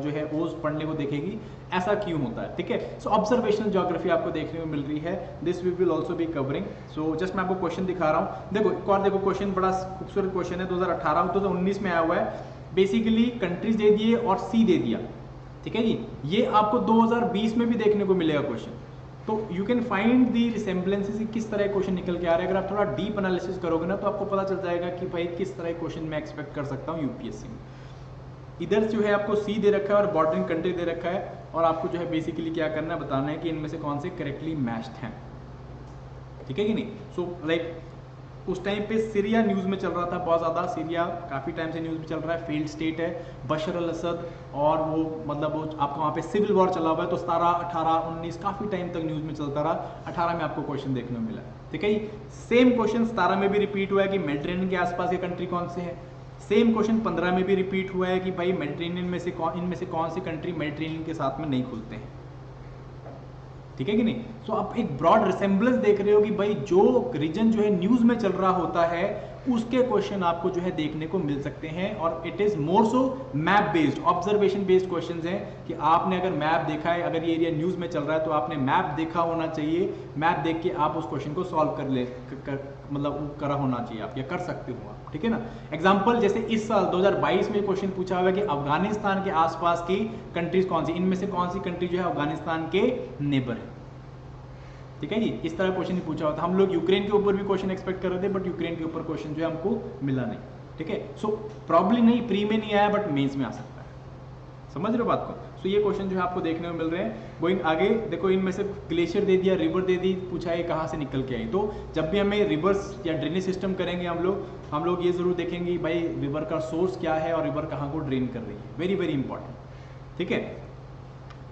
जो है ओस पढ़ने को देखेगी, ऐसा क्यों होता है, ठीक है। सो ऑब्जर्वेशनल ज्योग्राफी आपको देखने को मिल रही है, this we will also be covering. So just मैं आपको क्वेश्चन दिखा रहा हूँ, देखो एक और देखो क्वेश्चन, बड़ा खूबसूरत क्वेश्चन है, 2018-2019 में आया हुआ है। बेसिकली कंट्रीज दे दिए और सी दे दिया, ठीक है जी। ये आपको 2020 में भी देखने को मिलेगा क्वेश्चन, तो यू कैन फाइंड दी रिसेम्बलेंसेस, किस तरह क्वेश्चन निकल के आ रहे हैं। अगर आप थोड़ा डीप एनालिसिस करोगे ना तो आपको पता चल जाएगा कि भाई किस तरह क्वेश्चन मैं एक्सपेक्ट कर सकता हूँ यूपीएससी में। इधर जो है आपको सी दे रखा है और बॉर्डरिंग कंट्री दे रखा है, और आपको जो है बेसिकली क्या करना है, बताना है कि इनमें से कौन से करेक्टली मैच्ड हैं, ठीक है कि नहीं। सो लाइक उस टाइम पे सीरिया न्यूज़ में चल रहा था बहुत ज़्यादा, सीरिया काफ़ी टाइम से न्यूज़ में चल रहा है, फेल्ड स्टेट है, बशर अल असद, और वो मतलब वो आपको वहाँ पे सिविल वॉर चला हुआ है। तो 17, 18, 19 काफ़ी टाइम तक न्यूज़ में चलता रहा। 18 में आपको क्वेश्चन देखने को मिला, ठीक है। सेम क्वेश्चन 17 में भी रिपीट हुआ है कि मेडिटेरेनियन के आसपास के कंट्री कौन से हैं। सेम क्वेश्चन 15 में भी रिपीट हुआ है कि भाई मेडिटेरेनियन में से इनमें से कौन सी कंट्री मेडिटेरेनियन के साथ में नहीं खुलते हैं, ठीक है कि नहीं। सो आप एक ब्रॉड रिसेम्बलेंस देख रहे हो कि भाई जो रीजन जो है न्यूज में चल रहा होता है उसके क्वेश्चन आपको जो है देखने को मिल सकते हैं, और it is more so map based, observation based questions हैं कि आपने अगर मैप देखा है, अगर ये एरिया न्यूज में चल रहा है तो आपने मैप देखा होना चाहिए, मैप देख के आप उस क्वेश्चन को सॉल्व मतलब करा होना चाहिए आप, या कर सकते हो आप, ठीक है ना। एग्जाम्पल जैसे इस साल 2022 में क्वेश्चन पूछा हुआ है कि अफगानिस्तान के आसपास की कंट्रीज कौन सी, इनमें से कौन सी कंट्री जो है अफगानिस्तान के नेबर है, ठीक है जी। इस तरह क्वेश्चन पूछा होता, हम लोग यूक्रेन के ऊपर भी क्वेश्चन एक्सपेक्ट कर रहे थे, बट यूक्रेन के ऊपर क्वेश्चन जो है हमको मिला नहीं, ठीक है। सो प्रॉब्लम नहीं, प्री में नहीं आया बट मेंस में आ सकता है, समझ रहे हो बात को। सो ये क्वेश्चन जो है आपको देखने को मिल रहे हैं। गोइंग आगे देखो, इनमें से ग्लेशियर दे दिया, रिवर दे दी, पूछा है कहाँ से निकल के आई। तो जब भी हमें रिवर्स या ड्रेनेज सिस्टम करेंगे हम लोग ये जरूर देखेंगे भाई रिवर का सोर्स क्या है और रिवर कहाँ को ड्रेन कर रही है, वेरी वेरी इंपॉर्टेंट। ठीक है,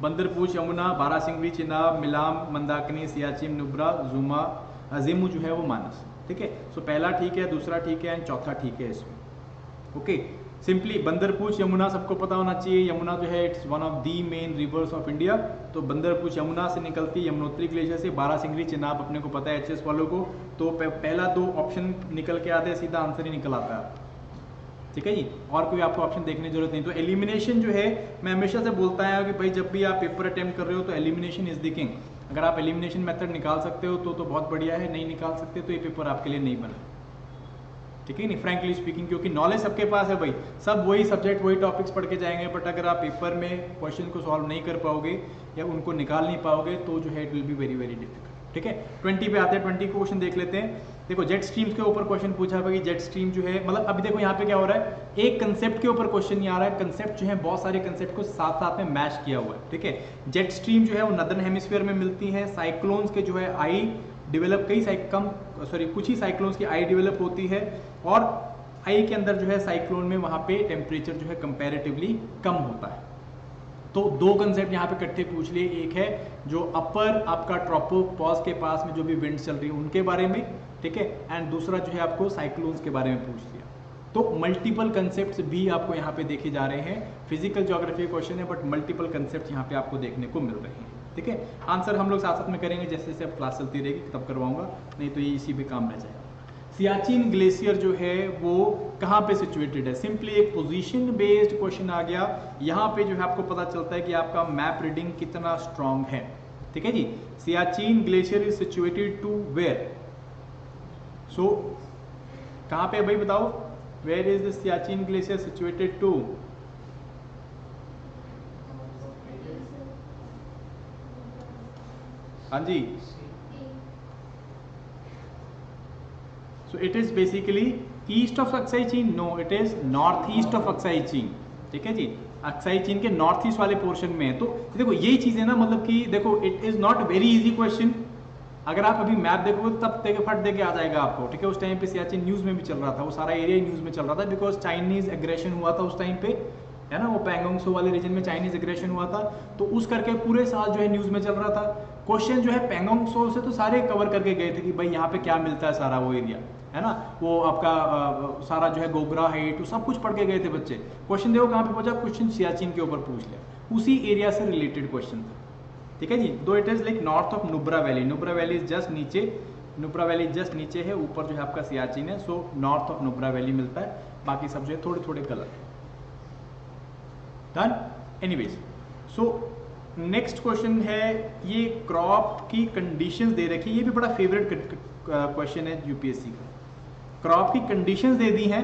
बंदरपूछ, यमुना, बारासिंगरी, चिनाब, मिलाम, मंदाकिनी, सियाचिन, नुब्रा, जुमा, अजीमू जो है वो मानस। ठीक है, सो पहला ठीक है, दूसरा ठीक है एंड चौथा ठीक है इसमें। ओके, सिंपली बंदरपूछ यमुना सबको पता होना चाहिए। यमुना जो है it's one of the main rivers of India. तो बंदरपूछ यमुना से निकलती है, यमुनोत्री ग्लेशियर से। बारासिंगरी, चिनाब अपने को पता है एचएस वालों को। तो पहला दो ऑप्शन निकल के आते हैं, सीधा आंसर ही निकल आता है। ठीक है जी, और कोई आपको ऑप्शन देखने की जरूरत नहीं। तो एलिमिनेशन जो है, मैं हमेशा से बोलता है कि भाई जब भी आप पेपर अटेम्प्ट कर रहे हो तो एलिमिनेशन इज द किंग। अगर आप एलिमिनेशन मेथड निकाल सकते हो तो बहुत बढ़िया है, नहीं निकाल सकते तो ये पेपर आपके लिए नहीं बना। ठीक है नहीं, फ्रैंकली स्पीकिंग, क्योंकि नॉलेज सबके पास है भाई, सब वही सब्जेक्ट वही टॉपिक्स पढ़ के जाएंगे, बट अगर आप पेपर में क्वेश्चन को सॉल्व नहीं कर पाओगे या उनको निकाल नहीं पाओगे तो जो है it will be very very difficult. ठीक है, 20 पे आते हैं, 20 को क्वेश्चन देख लेते हैं। देखो जेट स्ट्रीम्स के ऊपर क्वेश्चन पूछा है, जेट स्ट्रीम जो है मतलब अभी देखो यहाँ पे क्या हो रहा है, एक कंसेप्ट के ऊपर क्वेश्चन नहीं आ रहा है, कंसेप्ट जो है बहुत सारे कंसेप्ट को साथ साथ में मैच किया हुआ है। ठीक है, जेट स्ट्रीम जो है वो नदर्न हेमिस्फीयर में मिलती है। साइक्लोन्स के जो है आई डेवलप, कुछ ही साइक्लोन्स की आई डेवलप होती है और आई के अंदर जो है साइक्लोन में वहां पे टेम्परेचर जो है कंपैरेटिवली कम होता है। तो दो कंसेप्ट यहाँ पे इकट्ठे पूछ लिए, एक है जो अपर आपका ट्रोपोपॉज के पास में जो भी विंड चल रही है उनके बारे में, ठीक है, एंड दूसरा जो है आपको साइक्लोन्स के बारे में पूछ लिया। तो मल्टीपल कंसेप्ट्स भी आपको यहाँ पे देखे जा रहे हैं। फिजिकल ज्योग्राफी क्वेश्चन है बट मल्टीपल कंसेप्ट यहाँ पे आपको देखने को मिल रहे हैं। ठीक है, आंसर हम लोग साथ साथ में करेंगे, जैसे जैसे अब क्लास चलती रहेगी तब करवाऊंगा, नहीं तो ये इसी पे काम रह जाएगा। सियाचिन ग्लेशियर जो है वो कहाँ पे सिचुएटेड है, सिंपली एक पोजीशन बेस्ड क्वेश्चन आ गया। यहाँ पे जो है आपको पता चलता है कि आपका मैप रीडिंग कितना स्ट्रांग है। ठीक है जी, Siachen glacier is situated to where, so कहाँ पे भाई बताओ, where is the Siachen glacier situated to? हाँ जी, so it is basically east of Aksai Chin, no it is north east of Aksai Chin. ठीक है जी, अक्साई चीन के नॉर्थ ईस्ट वाले पोर्शन में है। तो देखो यही चीज है ना, मतलब कि देखो it is not very easy question. अगर आप अभी मैप देखोगे तब देखे फट देके आ जाएगा आपको। ठीक है, उस टाइम पे सियाचिन न्यूज में भी चल रहा था, वो सारा एरिया न्यूज में चल रहा था, बिकॉज चाइनीज एग्रेशन हुआ था उस टाइम पे, है ना, वो पैंगोंग सो वाले रीजन में चाइनीज एग्रेशन हुआ था, तो उस करके पूरे साल जो है न्यूज में चल रहा था। क्वेश्चन जो है पैंगोंग सो से तो सारे कवर करके गए थे कि भाई यहाँ पे क्या मिलता है, सारा वो एरिया है ना, वो आपका सारा जो है गोगरा हाइट वो सब कुछ पढ़ के गए थे बच्चे। क्वेश्चन देखो कहाँ पे पहुंचा, क्वेश्चन सियाचिन के ऊपर पूछ लिया, उसी एरिया से रिलेटेड क्वेश्चन था। ठीक है जी, दो it is like north of Nubra valley, Nubra valley is just नीचे, नुब्रा वैली जस्ट नीचे है, ऊपर जो है आपका सियाचिन है, so north of Nubra valley मिलता है, बाकी सब जो है थोड़े थोड़े colour. Done, anyways, so next question है, ये क्रॉप की कंडीशंस दे रखी है, ये भी बड़ा फेवरेट क्वेश्चन है यूपीएससी का। क्रॉप की कंडीशंस दे दी हैं,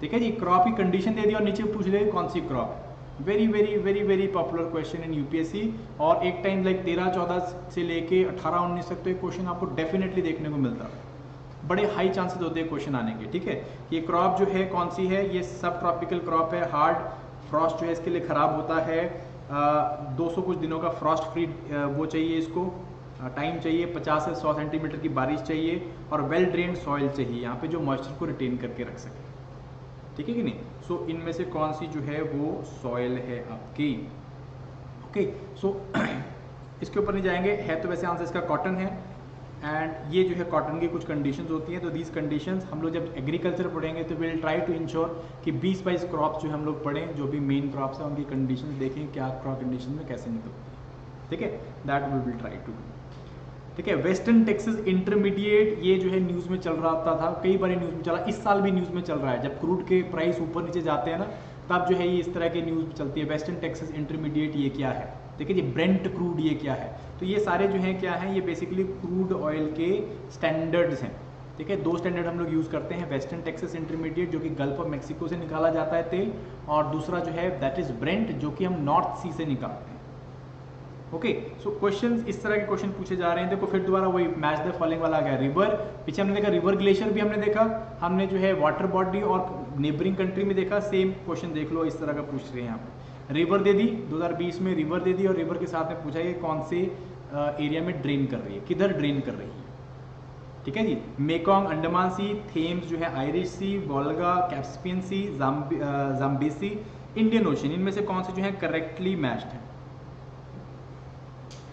ठीक है जी, क्रॉप की कंडीशन दे दी और नीचे पूछ ले कौन सी crop. Very very very very popular question in UPSC, और एक टाइम लाइक 13-14 से लेके 18-19 तक तो ये क्वेश्चन आपको डेफिनेटली देखने को मिलता है, बड़े हाई चांसेस होते हैं क्वेश्चन आने के। ठीक है, ये क्रॉप जो है कौन सी है, ये सब ट्रॉपिकल क्रॉप है, हार्ड फ्रॉस्ट जो है इसके लिए ख़राब होता है, 200 कुछ दिनों का फ्रॉस्ट फ्री वो चाहिए, इसको टाइम चाहिए, 50 से 100 सेंटीमीटर की बारिश चाहिए, और वेल ड्रेन्ड सॉइल चाहिए यहाँ पे जो मॉइस्चर को रिटेन करके रख सके। ठीक है कि नहीं, सो इनमें से कौन सी जो है वो सॉइल है आपकी। ओके, सो इसके ऊपर नहीं जाएंगे, है तो वैसे आंसर इसका कॉटन है, एंड ये जो है कॉटन की कुछ कंडीशंस होती हैं। तो दीज कंडीशंस हम लोग जब एग्रीकल्चर पढ़ेंगे तो विल ट्राई टू इंश्योर कि 20-22 क्रॉप्स जो हम लोग पढ़ें, जो भी मेन क्रॉप्स हैं उनकी कंडीशंस देखें, क्या क्रॉप कंडीशन में कैसे निकलती है। ठीक है, that we will try to do. ठीक है, वेस्टर्न टेक्सास इंटरमीडिएट, ये जो है न्यूज़ में चल रहा था, कई बार न्यूज़ में चला, इस साल भी न्यूज़ में चल रहा है, जब क्रूड के प्राइस ऊपर नीचे जाते हैं ना तब जो है ये इस तरह के न्यूज़ चलती है। वेस्टर्न टेक्सास इंटरमीडिएट ये क्या है, ठीक है जी, ब्रेंट क्रूड ये क्या है, तो ये सारे जो हैं क्या हैं, ये बेसिकली क्रूड ऑयल के स्टैंडर्ड्स हैं। ठीक है, दो स्टैंडर्ड हम लोग यूज़ करते हैं, वेस्टर्न टेक्सास इंटरमीडिएट जो कि गल्फ ऑफ मैक्सिको से निकाला जाता है तेल, और दूसरा जो है दैट इज ब्रेंट जो कि हम नॉर्थ सी से निकालते हैं। ओके, सो क्वेश्चंस इस तरह के क्वेश्चन पूछे जा रहे हैं। देखो फिर दोबारा वही मैच द फॉलोइंग वाला आ गया, रिवर, पीछे हमने देखा रिवर ग्लेशियर भी हमने देखा, हमने जो है वाटर बॉडी और नेबरिंग कंट्री में देखा, सेम क्वेश्चन देख लो, इस तरह का पूछ रहे हैं यहाँ पे। रिवर दे दी 2020 में, रिवर दे दी और रिवर के साथ में पूछा कि कौन से एरिया में ड्रेन कर रही है, किधर ड्रेन कर रही है। ठीक है जी, मेकोंग अंडमान सी, थेम्स जो है आयरिश सी, वोल्गा, कैस्पियन सी, जाम्बेसी, इंडियन ओशन, इनमें से कौन से जो है करेक्टली मैच्ड है।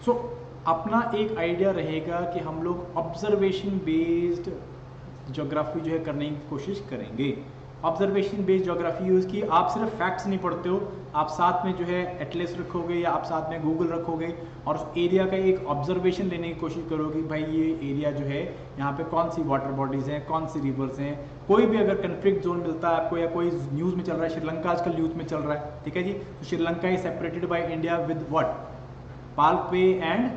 सो अपना एक आइडिया रहेगा कि हम लोग ऑब्जर्वेशन बेस्ड ज्योग्राफी जो है करने की कोशिश करेंगे। ऑब्जर्वेशन बेस्ड ज्योग्राफी यूज की, आप सिर्फ फैक्ट्स नहीं पढ़ते हो, आप साथ में जो है एटलस रखोगे या आप साथ में गूगल रखोगे और उस एरिया का एक ऑब्जर्वेशन लेने की कोशिश करोगे भाई ये एरिया जो है यहाँ पे कौन सी वाटर बॉडीज हैं, कौन सी रिवर्स हैं। कोई भी अगर कन्फ्लिक्ट जोन मिलता है आपको या कोई न्यूज़ में चल रहा है, श्रीलंका आजकल न्यूज़ में चल रहा है, ठीक है जी, तो Sri Lanka is separated by India with what, Palk way and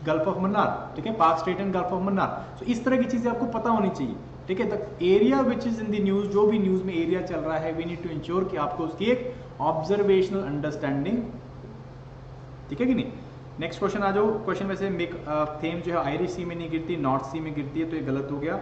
gulf of Mannar, ठीक है, पाक straight and gulf of Mannar. तो इस तरह की चीजें आपको पता होनी चाहिए, ठीक है। The area which is in the news, जो भी न्यूज में एरिया चल रहा है, वी नीड टू इंश्योर कि आपको उसकी एक ऑब्जर्वेशनल अंडरस्टैंडिंग, ठीक है कि नहीं। नेक्स्ट क्वेश्चन आ जाओ। क्वेश्चन में से थेम जो है आयरिश सी में नहीं गिरती, नॉर्थ सी में गिरती है, तो ये गलत हो गया,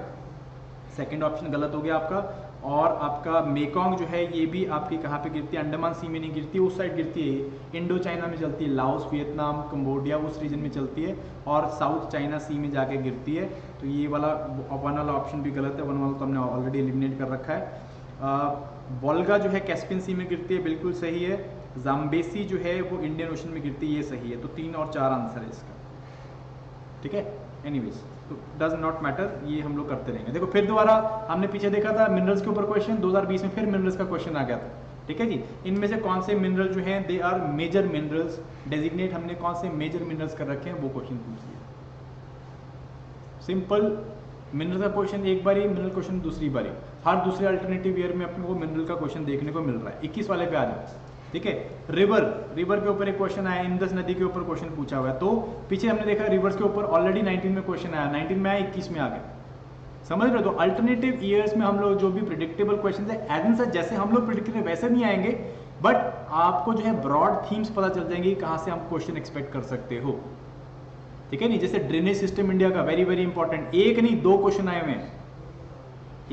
सेकंड ऑप्शन गलत हो गया आपका। और आपका मेकोंग जो है ये भी आपकी कहाँ पे गिरती है, अंडमान सी में नहीं गिरती, उस साइड गिरती है, इंडो चाइना में चलती है, लाओस, वियतनाम, कंबोडिया, उस रीजन में चलती है और साउथ चाइना सी में जाके गिरती है। तो ये वाला वन वाला ऑप्शन भी गलत है, वन वाला तो हमने ऑलरेडी एलिमिनेट कर रखा है। वोल्गा जो है कैस्पियन सी में गिरती है, बिल्कुल सही है। जाम्बेसी जो है वो इंडियन ओशन में गिरती है, ये सही है। तो 3 और 4 आंसर है इसका, ठीक है। एनीवेज, तो डज नॉट मैटर, ये हम लोग करते रहेंगे। देखो फिर दोबारा हमने पीछे देखा था मिनरल्स के ऊपर क्वेश्चन, 2020 में फिर मिनरल्स का क्वेश्चन आ गया था, ठीक है जी। इनमें से कौन से मिनरल जो हैं they are major minerals, designate हमने कौन से मेजर मिनरल्स कर रखे हैं वो क्वेश्चन पूछ लिया। सिंपल, मिनरल का क्वेश्चन एक बारी, मिनरल क्वेश्चन दूसरी बारी, हर दूसरे अल्टरनेटिव ईयर में अपने को मिनरल का क्वेश्चन देखने को मिल रहा है। 21 वाले पे आ जाओ, ठीक है। रिवर के ऊपर एक क्वेश्चन आया, इंदस नदी के ऊपर क्वेश्चन पूछा हुआ है। तो पीछे हमने देखा रिवर्स के ऊपर ऑलरेडी 19 में क्वेश्चन आया, 19 में आया, 21 में आ गया, समझ रहे हो। तो अल्टरनेटिव ईयर्स में हम लोग जो भी प्रिडिक्टेबल क्वेश्चन है एज एन सच जैसे हम लोग प्रिडिक्ट करें वैसे नहीं आएंगे, बट आपको जो है ब्रॉड थीम्स पता चल जाएंगे कहां से हम क्वेश्चन एक्सपेक्ट कर सकते हो, ठीक है नहीं। जैसे ड्रेनेज सिस्टम इंडिया का वेरी वेरी इंपॉर्टेंट, एक नहीं 2 क्वेश्चन आए हुए हैं,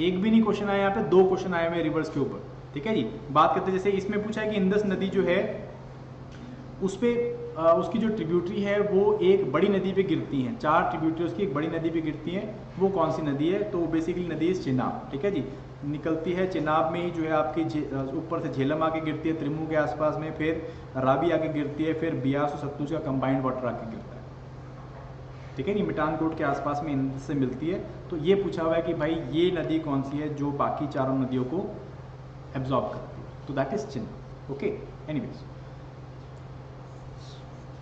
एक भी नहीं क्वेश्चन आया, यहाँ पे 2 क्वेश्चन आए हुए हैं रिवर्स के ऊपर, ठीक है जी। बात करते जैसे इसमें पूछा है कि इंदस नदी जो है उस पे उसकी जो ट्रिब्यूटरी है वो एक बड़ी नदी पे गिरती हैं, 4 ट्रिब्यूटरी उसकी एक बड़ी नदी पे गिरती हैं, वो कौन सी नदी है। तो बेसिकली नदी है चिनाब, ठीक है जी, निकलती है चिनाब में ही जो है आपकी ऊपर से झेलम आके गिरती है त्रिमू के आसपास में, फिर रावी आके गिरती है, फिर बियास और सतलुज का कंबाइंड वाटर आके गिरता है, ठीक है नहीं, मिठानकोट के आसपास में इनसे मिलती है। तो ये पूछा हुआ है कि भाई ये नदी कौन सी है जो बाकी चारों नदियों को एब्जॉर्ब करती है, तो that is Chenab, okay. Anyways,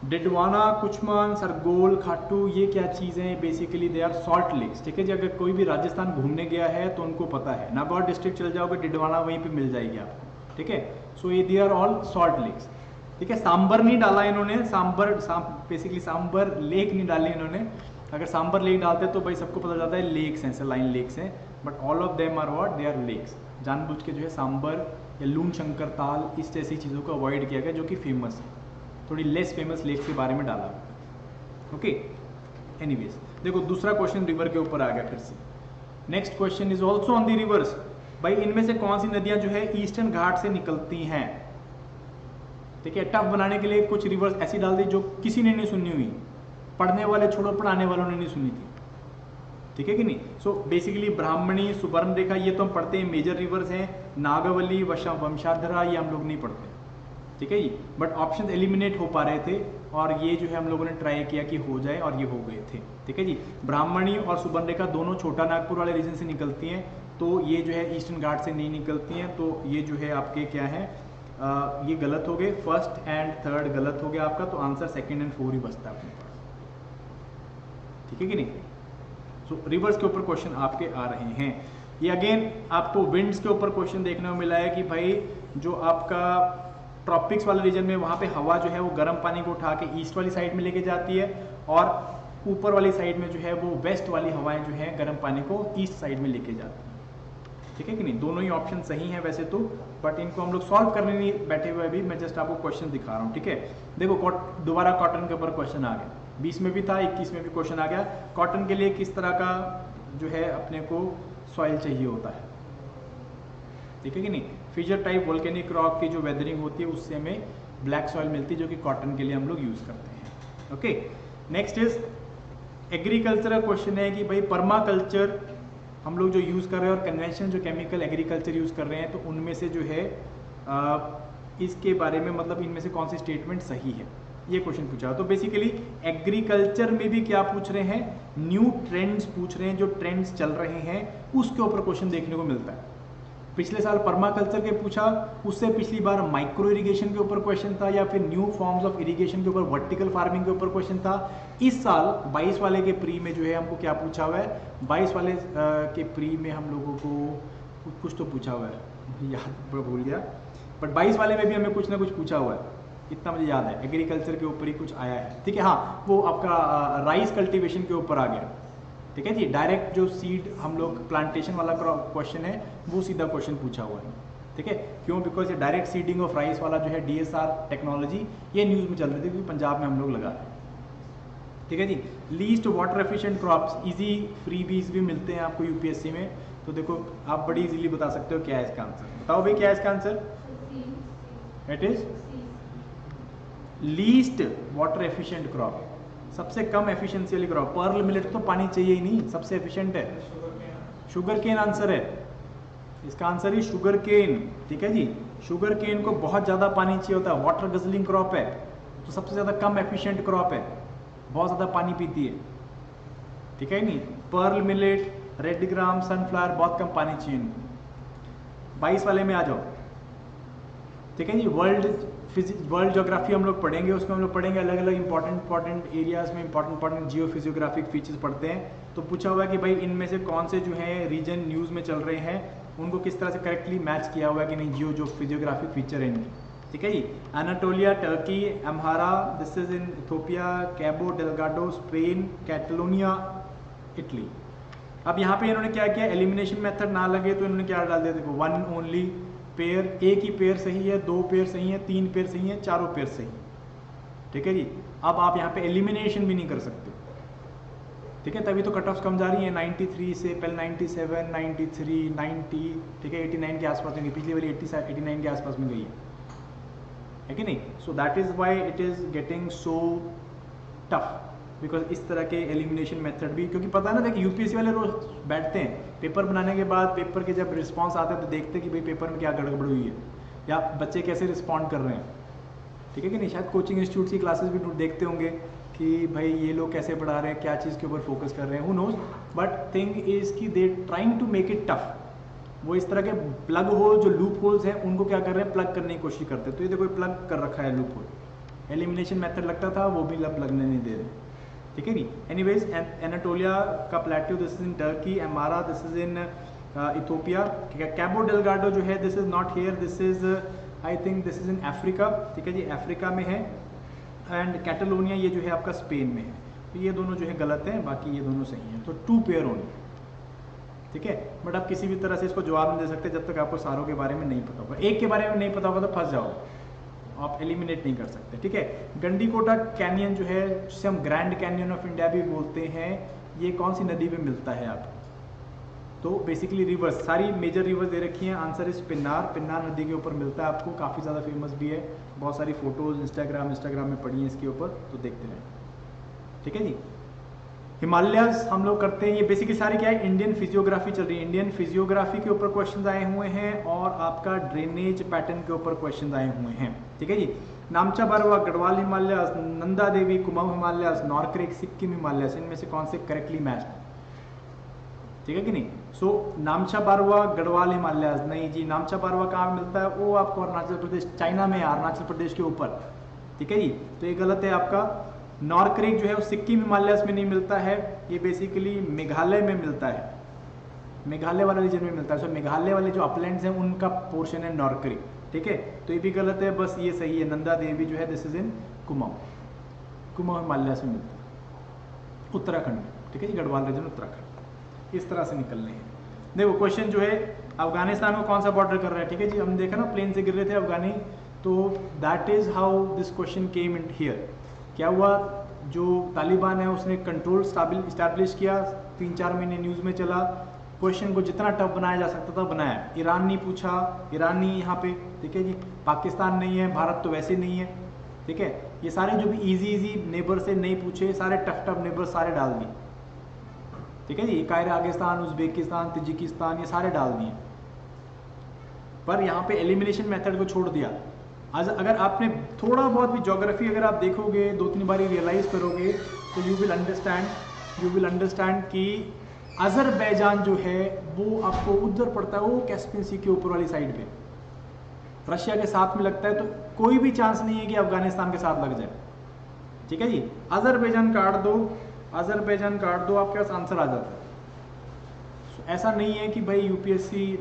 Didwana, Kuchaman, Sargol, Khatu, ये क्या चीज़ें हैं, basically they are salt lakes, ठीक है जी। अगर कोई भी राजस्थान घूमने गया है तो उनको पता है, नागौर डिस्ट्रिक्ट चल जाओगे डिडवाना वहीं पे मिल जाएगी आपको, ठीक है। सो ये they are all salt lakes, ठीक है। सांबर नहीं डाला इन्होंने, बेसिकली सांबर लेक नहीं डाली इन्होंने। अगर सांबर लेक डालते तो भाई सबको पता जाता है लेक्स हैं, सलाइन लेक्स हैं, but all of them are what, they are lakes. जानबूझ के जो है सांबर या लून शंकर ताल इस जैसी चीज़ों को अवॉइड किया गया जो कि फेमस है, थोड़ी लेस फेमस लेक्स के बारे में डाला, ओके। एनीवेज, देखो दूसरा क्वेश्चन रिवर के ऊपर आ गया फिर से। Next question is also on the reverse. भाई इनमें से कौन सी नदियां जो है ईस्टर्न घाट से निकलती हैं, ठीक है। टफ बनाने के लिए कुछ रिवर्स ऐसी डाल दी जो किसी ने नहीं सुनी हुई, पढ़ने वाले छोड़ो पढ़ाने वालों ने नहीं सुनी थी, ठीक है कि नहीं। सो बेसिकली ब्राह्मणी, सुवर्ण रेखा, ये तो हम पढ़ते हैं, मेजर रिवर्स हैं। नागावली, वंशाधरा, ये हम लोग नहीं पढ़ते, ठीक है जी। बट ऑप्शन एलिमिनेट हो पा रहे थे और ये जो है हम लोगों ने ट्राई किया कि हो जाए और ये हो गए थे, ठीक है जी। ब्राह्मणी और सुवर्ण रेखा दोनों छोटा नागपुर वाले रीजन से निकलती हैं, तो ये जो है ईस्टर्न घाट से नहीं निकलती हैं। तो ये जो है आपके क्या है, ये गलत हो गए, फर्स्ट एंड थर्ड गलत हो गया आपका, तो आंसर 2 एंड 4 ही बचता है अपने पास, ठीक है कि नहीं। सो रिवर्स के ऊपर क्वेश्चन आपके आ रहे हैं। ये अगेन आपको विंड्स के ऊपर क्वेश्चन देखने को मिला है कि भाई जो आपका ट्रॉपिक्स वाले रीजन में वहाँ पे हवा जो है वो गर्म पानी को उठा के ईस्ट वाली साइड में लेके जाती है, और ऊपर वाली साइड में जो है वो वेस्ट वाली हवाएं जो है गर्म पानी को ईस्ट साइड में लेके जाती है, ठीक है कि नहीं। दोनों ही ऑप्शन सही हैं वैसे तो, बट इनको हम लोग सॉल्व करने नहीं बैठे हुए अभी, मैं जस्ट आपको क्वेश्चन दिखा रहा हूँ, ठीक है। देखो दोबारा कॉटन के ऊपर क्वेश्चन आ गया, 20 में भी था, 21 में भी क्वेश्चन आ गया। कॉटन के लिए किस तरह का जो है अपने को सॉइल चाहिए होता है, ठीक है कि नहीं। फिशर टाइप वोल्केनिक रॉक की जो वेदरिंग होती है उससे हमें ब्लैक सॉइल मिलती है जो कि कॉटन के लिए हम लोग यूज़ करते हैं। ओके, नेक्स्ट इज एग्रीकल्चर का क्वेश्चन है कि भाई पर्माकल्चर हम लोग जो यूज़ कर रहे हैं और कन्वेंशनल जो केमिकल एग्रीकल्चर यूज़ कर रहे हैं, तो उनमें से जो है इसके बारे में मतलब इनमें से कौन सी स्टेटमेंट सही है, ये क्वेश्चन पूछा। तो बेसिकली एग्रीकल्चर में भी क्या पूछ रहे हैं, न्यू ट्रेंड्स पूछ रहे हैं, जो ट्रेंड्स चल रहे हैं उसके ऊपर क्वेश्चन देखने को मिलता है। पिछले साल पर्माकल्चर के पूछा, उससे पिछली बार माइक्रो इरिगेशन के ऊपर क्वेश्चन था, या फिर न्यू फॉर्म्स ऑफ इरिगेशन के ऊपर, वर्टिकल फार्मिंग के ऊपर क्वेश्चन था। इस साल 22 वाले के प्री में जो है हमको क्या पूछा हुआ है, 22 वाले के प्री में हम लोगों को कुछ तो पूछा हुआ है, याद भूल गया, बट 22 वाले में भी हमें कुछ ना कुछ पूछा हुआ है, इतना मुझे याद है, एग्रीकल्चर के ऊपर ही कुछ आया है। ठीक है, हाँ, वो आपका राइस कल्टीवेशन के ऊपर आ गया। ठीक है जी, डायरेक्ट जो सीड हम लोग प्लांटेशन वाला क्वेश्चन है वो सीधा क्वेश्चन पूछा हुआ है। ठीक है, क्यों, बिकॉज ये डायरेक्ट सीडिंग ऑफ राइस वाला जो है DSR टेक्नोलॉजी, ये न्यूज़ में चल रही थी क्योंकि पंजाब में हम लोग लगा रहे हैं। ठीक है जी, least water efficient crops, easy free बीज भी मिलते हैं आपको यूपीएससी में, तो देखो आप बड़ी इजीली बता सकते हो क्या है इसका आंसर। बताओ भाई क्या है इसका answer, it is least water efficient crop, सबसे कम एफिशिएंसी वाली क्रॉप। पर्ल मिलेट तो पानी चाहिए ही नहीं, सबसे एफिशिएंट है शुगर केन, आंसर है इसका, आंसर ही शुगर केन। ठीक है जी, शुगर केन को बहुत ज़्यादा पानी चाहिए होता है, वाटर गजलिंग क्रॉप है, तो सबसे ज़्यादा कम एफिशिएंट क्रॉप है, बहुत ज़्यादा पानी पीती है। ठीक है नहीं, पर्ल मिलेट, रेड ग्राम, सनफ्लावर, बहुत कम पानी चाहिए इनको। 22 वाले में आ जाओ। ठीक है जी, वर्ल्ड ज्योग्राफी हम लोग पढ़ेंगे, उसमें हम लोग पढ़ेंगे अलग अलग इंपॉर्टेंट एरियाज में इंपॉर्टेंट जियो फिजियोग्राफिक फीचर्स पढ़ते हैं। तो पूछा हुआ है कि भाई इनमें से कौन से जो है रीजन न्यूज़ में चल रहे हैं, उनको किस तरह से करेक्टली मैच किया हुआ है कि नहीं, जियो जो फिजियोग्राफिक फीचर है इनकी। ठीक है जी, Anatolia Turkey, Amhara this is in Ethiopia, Cabo Delgado Spain, Catalonia Italy. अब यहाँ पे इन्होंने क्या किया, एलिमिनेशन मेथड ना लगे तो इन्होंने क्या डाल दिया, देखो वन ओनली पेयर, एक ही पेयर सही है, 2 पेयर सही है, 3 पेयर सही है, 4 पेयर सही है। ठीक है जी, अब आप यहाँ पे एलिमिनेशन भी नहीं कर सकते। ठीक है, तभी तो कट ऑफ कम जा रही है, 93 से पहले 97, 93, 90, ठीक है 89 के आसपास में गई, पिछली वाली 89 के आसपास में गई है कि नहीं। So that is why it is getting so tough, because इस तरह के एलिमिनेशन मेथड भी, क्योंकि पता है ना, देखिए यूपीएससी वाले रोज बैठते हैं पेपर बनाने के बाद, पेपर के जब रिस्पांस आते हैं तो देखते हैं कि भाई पेपर में क्या गड़बड़ हुई है या बच्चे कैसे रिस्पॉन्ड कर रहे हैं। ठीक है कि नहीं, शायद कोचिंग इंस्टीट्यूट की क्लासेस भी देखते होंगे कि भाई ये लोग कैसे पढ़ा रहे हैं, क्या चीज़ के ऊपर फोकस कर रहे हैं, who knows, but thing is कि they trying to make it tough. वो इस तरह के प्लग होल, जो लूप होल्स हैं, उनको क्या कर रहे हैं, प्लग करने की कोशिश करते हैं। तो ये देखो प्लग कर रखा है लूप होल, एलिमिनेशन मेथड लगता था, वो भी लगने नहीं दे रहे। ठीक है नी, एनीवेज एनाटोलिया का plateau this is in Turkey, Amhara this is in Ethiopia. ठीक है, कैबो डेलगाडो जो है this is not here, this is I think this is in Africa. ठीक है जी, अफ्रीका में है, एंड कैटलोनिया ये जो है आपका स्पेन में है। तो ये दोनों जो है गलत हैं, बाकी ये दोनों सही हैं, तो 2 पेयर ओनली। ठीक है, बट आप किसी भी तरह से इसको जवाब नहीं दे सकते जब तक आपको सारों के बारे में नहीं पता होगा। एक के बारे में नहीं पता होगा तो फंस जाओगे, आप एलिमिनेट नहीं कर सकते। ठीक है, गंडीकोटा कैनियन जो है, जिसे हम ग्रैंड कैनियन ऑफ इंडिया भी बोलते हैं, ये कौन सी नदी में मिलता है आपको, तो बेसिकली रिवर्स, सारी मेजर रिवर्स दे रखी हैं, आंसर इज पिन्नार, पिन्नार नदी के ऊपर मिलता है आपको, काफ़ी ज़्यादा फेमस भी है, बहुत सारी फोटोज इंस्टाग्राम में पड़ी हैं इसके ऊपर, तो देखते रहें। ठीक है जी, हिमालयस हम लोग करते हैं, ये बेसिकली सारी क्या है, इंडियन फिजियोग्राफी चल रही है, इंडियन फिजियोग्राफी के ऊपर क्वेश्चन आए हुए हैं, और आपका ड्रेनेज पैटर्न के ऊपर क्वेश्चन आए हुए हैं। ठीक है जी, नामचा Barwa, Garhwal Himalayas, Nanda Devi, Kumaon Himalayas, नॉर्क्रेक, Sikkim Himalayas, इनमें से कौन से करेक्टली मैच। ठीक है कि नहीं, सो नामचा बारवा, गढ़वाल हिमालयस नहीं जी, नामचा बारवा कहाँ मिलता है, वो आपको अरुणाचल प्रदेश, चाइना में, अरुणाचल प्रदेश के ऊपर। ठीक है जी, तो ये गलत है आपका। नॉर्क्रेक जो है वो सिक्किम हिमालयस में नहीं मिलता है, ये बेसिकली मेघालय में मिलता है, मेघालय वाला रीजन में मिलता है। सो मेघालय वाले जो अपलैंड्स हैं उनका पोर्शन है नॉर्क्रेक। ठीक है, तो ये भी गलत है, बस ये सही है, नंदा देवी जो है this is in Kumaon, Kumaon Himalayas में मिलता है, उत्तराखंड में। ठीक है जी, गढ़वाल रीजन उत्तराखंड, इस तरह से निकलने हैं। देखो क्वेश्चन जो है, अफगानिस्तान को कौन सा बॉर्डर कर रहा है। ठीक है जी, हम देखा ना प्लेन से गिर रहे थे अफगानी, तो that is how this question came in here. क्या हुआ, जो तालिबान है उसने कंट्रोल स्टैब्लिश किया, 3-4 महीने न्यूज़ में चला, क्वेश्चन को जितना टफ बनाया जा सकता था बनाया। ईरान नहीं पूछा, ईरान नहीं है यहाँ पे, ठीक है जी। पाकिस्तान नहीं है, भारत तो वैसे नहीं है, ठीक है। ये सारे जो भी इजी नेबर से नहीं पूछे, सारे टफ नेबर सारे डाल दिए, ठीक है जी। कायरागिस्तान, उज्बेकिस्तान, तजिकिस्तान, ये सारे डाल दिए। पर यहाँ पे एलिमिनेशन मेथड को छोड़ दिया। आज अगर आपने थोड़ा बहुत भी ज्योग्राफी अगर आप देखोगे, 2-3 बारी रियलाइज करोगे, तो यू विल अंडरस्टैंड कि अजरबैजान जो है वो आपको उधर पड़ता है, वो कैस्पियन सी के ऊपर वाली साइड पे रशिया के साथ में लगता है। तो कोई भी चांस नहीं है कि अफगानिस्तान के साथ लग जाए, ठीक है जी। अजरबैजान काट दो, आपके पास आंसर आ जाता है। ऐसा नहीं है कि भाई यूपीएससी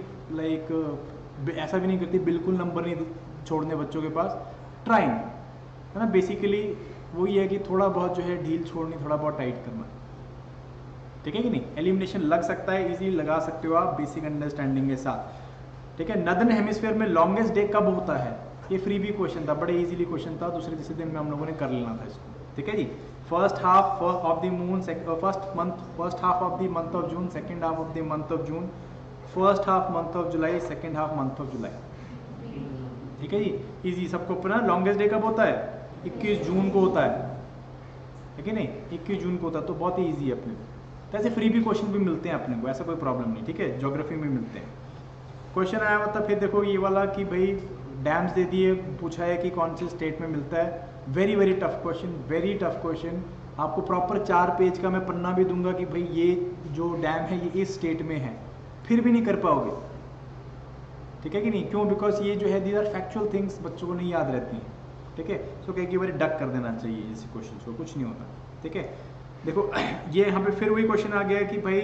ऐसा भी नहीं करती, बिल्कुल नंबर नहीं छोड़ने बच्चों के पास, ट्राइंग है ना। बेसिकली वही है कि थोड़ा बहुत जो है ढील छोड़नी, थोड़ा बहुत टाइट करना, ठीक है कि नहीं। एलिमिनेशन लग सकता है, इजी लगा सकते हो आप बेसिक अंडरस्टैंडिंग के साथ, ठीक है। नदर्न हेमिस्फीयर में लॉन्गेस्ट डे कब होता है? ये फ्री भी क्वेश्चन था, बड़े इजीली क्वेश्चन था, दूसरे तीसरे दिन में हम लोगों ने कर लेना था इसको, ठीक है जी। First half of the moon, first half of the month of June, second half of the month of June, first half month of July, second half month of July, ठीक है जी। इजी सबको पता। लॉन्गेस्ट डे कब होता है? 21 जून को होता है कि नहीं, 21 जून को होता है। तो बहुत ही ईजी है अपने को। तो ऐसे फ्री भी क्वेश्चन भी मिलते हैं अपने को, ऐसा कोई प्रॉब्लम नहीं, ठीक है। ज्योग्राफी में मिलते हैं। क्वेश्चन आया हुआ था फिर देखो ये वाला कि भाई डैम्स दे दिए, पूछा है कि कौन से स्टेट में मिलता है। Very tough question. आपको प्रॉपर 4 पेज का मैं पन्ना भी दूंगा कि भाई ये जो डैम है ये इस स्टेट में है, फिर भी नहीं कर पाओगे, ठीक है कि नहीं। क्यों? बिकॉज ये जो है दीज आर फैक्चुअल थिंग्स, बच्चों को नहीं याद रहती हैं, ठीक है। सो कई बार डक कर देना चाहिए ऐसे क्वेश्चन को, कुछ नहीं होता, ठीक है। देखो ये यहाँ पे फिर वही क्वेश्चन आ गया कि भाई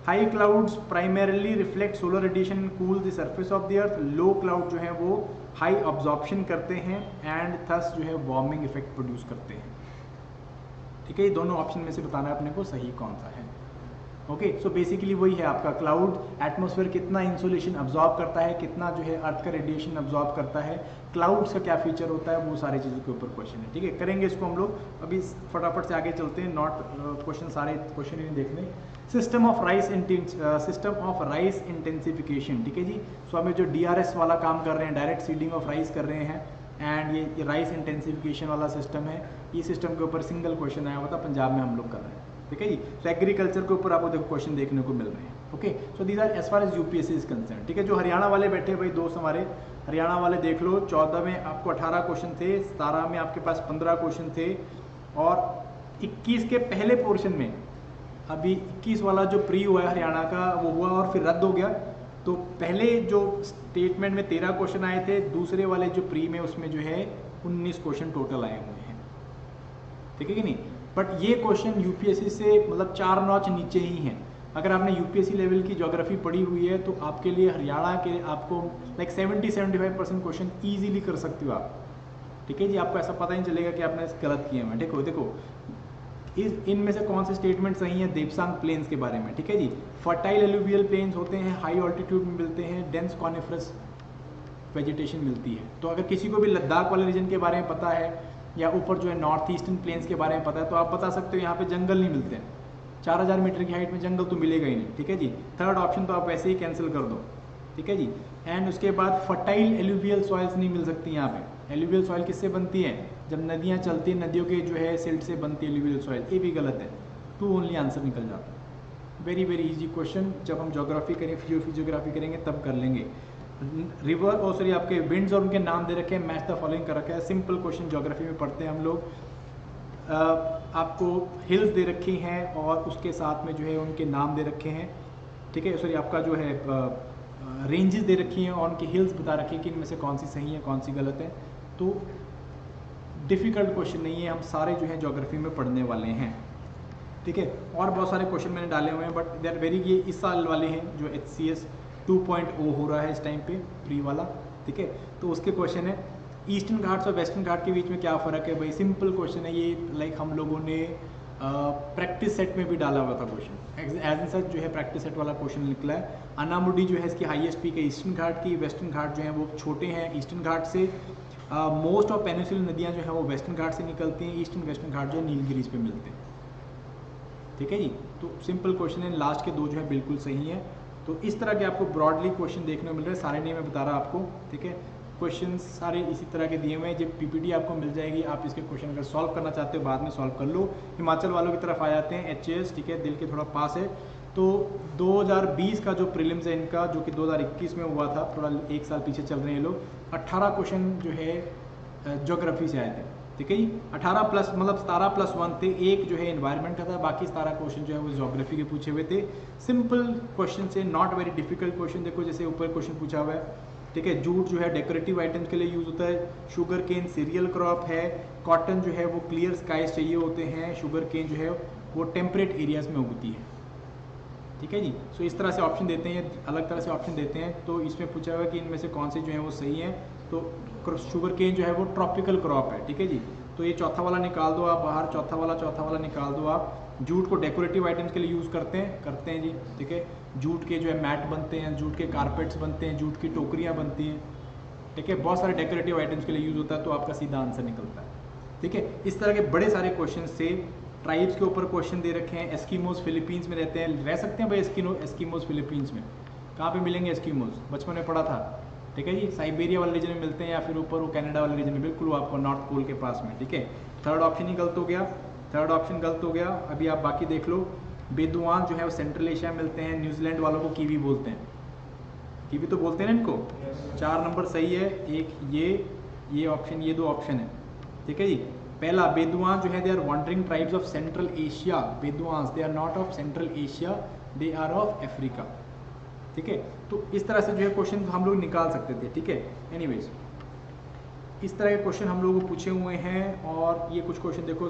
high clouds primarily reflect solar radiation and cool the surface of the earth, low cloud जो है वो हाई ऑब्जॉर्प्शन करते हैं एंड थस जो है वार्मिंग इफेक्ट प्रोड्यूस करते हैं, ठीक है। ये दोनों ऑप्शन में से बताना है अपने को सही कौन सा है। ओके, सो बेसिकली वही है आपका क्लाउड एटमॉस्फेयर कितना इंसुलेशन अब्जॉर्ब करता है, कितना जो है अर्थ का रेडिएशन अब्जॉर्ब करता है, क्लाउड्स का क्या फीचर होता है, वो सारी चीज़ों के ऊपर क्वेश्चन है, ठीक है। करेंगे इसको हम लोग अभी फटाफट से आगे चलते हैं, नॉट क्वेश्चन सारे क्वेश्चन ही देखने। सिस्टम ऑफ राइस इंटेंसिफिकेशन, ठीक है जी। सो हमें जो DRS वाला काम कर रहे हैं, डायरेक्ट सीडिंग ऑफ राइस कर रहे हैं, एंड ये राइस इंटेंसिफिकेशन वाला सिस्टम है। ये सिस्टम के ऊपर सिंगल क्वेश्चन आया हुआ था, पंजाब में हम लोग कर रहे हैं, ठीक है जी। तो एग्रीकल्चर के ऊपर आपको देखो क्वेश्चन देखने को मिल रहे हैं। Okay, so these are as far as UPSC is concern, ठीक है। जो हरियाणा वाले बैठे भाई दोस्त हमारे, हरियाणा वाले देख लो, 14 में आपको 18 क्वेश्चन थे, 17 में आपके पास 15 क्वेश्चन थे, और 21 के पहले पोर्शन में अभी 21 वाला जो प्री हुआ है हरियाणा का वो हुआ और फिर रद्द हो गया। तो पहले जो स्टेटमेंट में 13 क्वेश्चन आए थे, दूसरे वाले जो प्री में उसमें जो है 19 क्वेश्चन टोटल आए हुए हैं, ठीक है कि नहीं। बट ये क्वेश्चन यूपीएससी से मतलब 4 नॉच नीचे ही हैं। अगर आपने यूपीएससी लेवल की ज्योग्राफी पढ़ी हुई है तो आपके लिए हरियाणा के आपको लाइक 70-75% क्वेश्चन ईजिली कर सकते हो आप, ठीक है जी। आपको ऐसा पता ही नहीं चलेगा कि आपने गलत किए हैं। देखो इनमें से कौन से स्टेटमेंट सही है देवसांग प्लेन्स के बारे में, ठीक है जी। फर्टाइल एलुवियल प्लेन्स होते हैं, हाई ऑल्टीट्यूड में मिलते हैं, डेंस कॉनिफरस वेजिटेशन मिलती है। तो अगर किसी को भी लद्दाख वाले रीजन के बारे में पता है या ऊपर जो है नॉर्थ ईस्टर्न प्लेन्स के बारे में पता है तो आप बता सकते हो यहाँ पे जंगल नहीं मिलते हैं, 4000 मीटर की हाइट में जंगल तो मिलेगा ही नहीं, ठीक है जी। थर्ड ऑप्शन तो आप वैसे ही कैंसिल कर दो, ठीक है जी। एंड उसके बाद फर्टाइल एलुवियल सॉइल्स नहीं मिल सकती यहाँ पे। एलुवियल सॉइल किससे बनती है? जब नदियाँ चलती हैं, नदियों के जो है सिल्ट से बनती है एलुवियल सॉइल, ये भी गलत है। 2 ओनली आंसर निकल जाता है। वेरी इजी क्वेश्चन, जब हम ज्योग्राफी करेंगे, फिजियोग्राफी करेंगे तब कर लेंगे। रिवर और सॉरी आपके विंड्स और उनके नाम दे रखे हैं, मैच द फॉलोइंग कर रखा है। सिंपल क्वेश्चन ज्योग्राफी में पढ़ते हैं हम लोग। आपको हिल्स दे रखी हैं और उसके साथ में जो है उनके नाम दे रखे हैं, ठीक है। सॉरी आपका जो है रेंजेस दे रखी हैं और उनकी हिल्स बता रखी है कि इनमें से कौन सी सही है कौन सी गलत है। तो डिफ़िकल्ट क्वेश्चन नहीं है, हम सारे जो है ज्योग्राफी में पढ़ने वाले हैं, ठीक है। और बहुत सारे क्वेश्चन मैंने डाले हुए हैं बट दे आर वेरी, ये इस साल वाले हैं जो HCS 2.0 हो रहा है इस टाइम पे, प्री वाला, ठीक है। तो उसके क्वेश्चन है ईस्टर्न घाट्स और वेस्टर्न घाट के बीच में क्या फ़र्क है भाई। सिंपल क्वेश्चन है ये, लाइक हम लोगों ने प्रैक्टिस सेट में भी डाला हुआ था क्वेश्चन, एज इन सच जो है प्रैक्टिस सेट वाला क्वेश्चन निकला है। अनामुडी जो है इसकी हाईएस्ट पीक है ईस्टर्न घाट की, वेस्टर्न घाट जो है वो छोटे हैं ईस्टर्न घाट से। मोस्ट ऑफ पेनिनसुलर नदियाँ जो है वो वेस्टर्न घाट से निकलती हैं, ईस्टर्न वेस्टर्न घाट जो है नीलगिरीज पे मिलते हैं, ठीक है जी। तो सिंपल क्वेश्चन है, लास्ट के 2 जो है बिल्कुल सही है। तो इस तरह के आपको ब्रॉडली क्वेश्चन देखने को मिल रहे हैं, सारे नहीं मैं बता रहा आपको, ठीक है। क्वेश्चन सारे इसी तरह के दिए हुए हैं, जब पीपीटी आपको मिल जाएगी, आप इसके क्वेश्चन अगर सॉल्व करना चाहते हो बाद में सॉल्व कर लो। हिमाचल वालों की तरफ आ जाते हैं, एचएएस, ठीक है, दिल के थोड़ा पास है। तो 2020 का जो प्रीलिम्स है इनका, जो कि 2021 में हुआ था, थोड़ा एक साल पीछे चल रहे हैं लोग, 18 क्वेश्चन जो है ज्योग्राफी से आए थे, ठीक है जी। 18 प्लस मतलब 17+1 थे, एक जो है एनवायरनमेंट का था, बाकी 17 क्वेश्चन जो है वो ज्योग्राफी के पूछे हुए थे। सिंपल क्वेश्चन से, नॉट वेरी डिफिकल्ट क्वेश्चन। देखो जैसे ऊपर क्वेश्चन पूछा हुआ है, ठीक है, जूट जो है डेकोरेटिव आइटम्स के लिए यूज होता है, शुगर केन सीरियल क्रॉप है, कॉटन जो है वो क्लियर स्काइज चाहिए होते हैं, शुगर केन जो है वो टेम्परेट एरियाज में उगती है, ठीक है जी। सो इस तरह से ऑप्शन देते हैं, अलग तरह से ऑप्शन देते हैं। तो इसमें पूछा हुआ है कि इनमें से कौन से जो है वो सही हैं। तो शुगर केन जो है वो ट्रॉपिकल क्रॉप है, ठीक है जी। तो ये चौथा वाला निकाल दो आप बाहर, चौथा वाला निकाल दो आप। जूट को डेकोरेटिव आइटम्स के लिए यूज़ करते हैं जी, ठीक है। जूट के जो है मैट बनते हैं, जूट के कारपेट्स बनते हैं, जूट की टोकरियाँ बनती हैं, ठीक है, बहुत सारे डेकोरेटिव आइटम्स के लिए यूज़ होता है। तो आपका सीधा आंसर निकलता है, ठीक है। इस तरह के बड़े सारे क्वेश्चन से ट्राइब्स के ऊपर क्वेश्चन दे रखे हैं। एस्कीमोज फिलीपींस में रहते हैं, रह सकते हैं भाई एस्कीमोज फिलीपींस में, कहाँ पे मिलेंगे एस्कीमोज, बचपन में पढ़ा था, ठीक है जी। साइबेरिया वाले रीजन में मिलते हैं, या फिर ऊपर वो कनाडा वाले रीजन में, बिल्कुल आपको नॉर्थ पोल के पास में, ठीक है। थर्ड ऑप्शन ही गलत हो गया। अभी आप बाकी देख लो। बेदुआन जो है वो सेंट्रल एशिया में मिलते हैं, न्यूजीलैंड वालों को कीवी बोलते हैं, कीवी तो बोलते हैं ना इनको। 4 नंबर सही है, एक ये ऑप्शन, ये 2 ऑप्शन है, ठीक है जी। पहला बेदुआन जो है they are wandering tribes of Central Asia, Bedouin they are not of Central Asia, they are of Africa, ठीक है। तो इस तरह से जो है क्वेश्चन हम लोग निकाल सकते थे, ठीक है। एनीवेज इस तरह के क्वेश्चन हम लोगों को पूछे हुए हैं। और ये कुछ क्वेश्चन देखो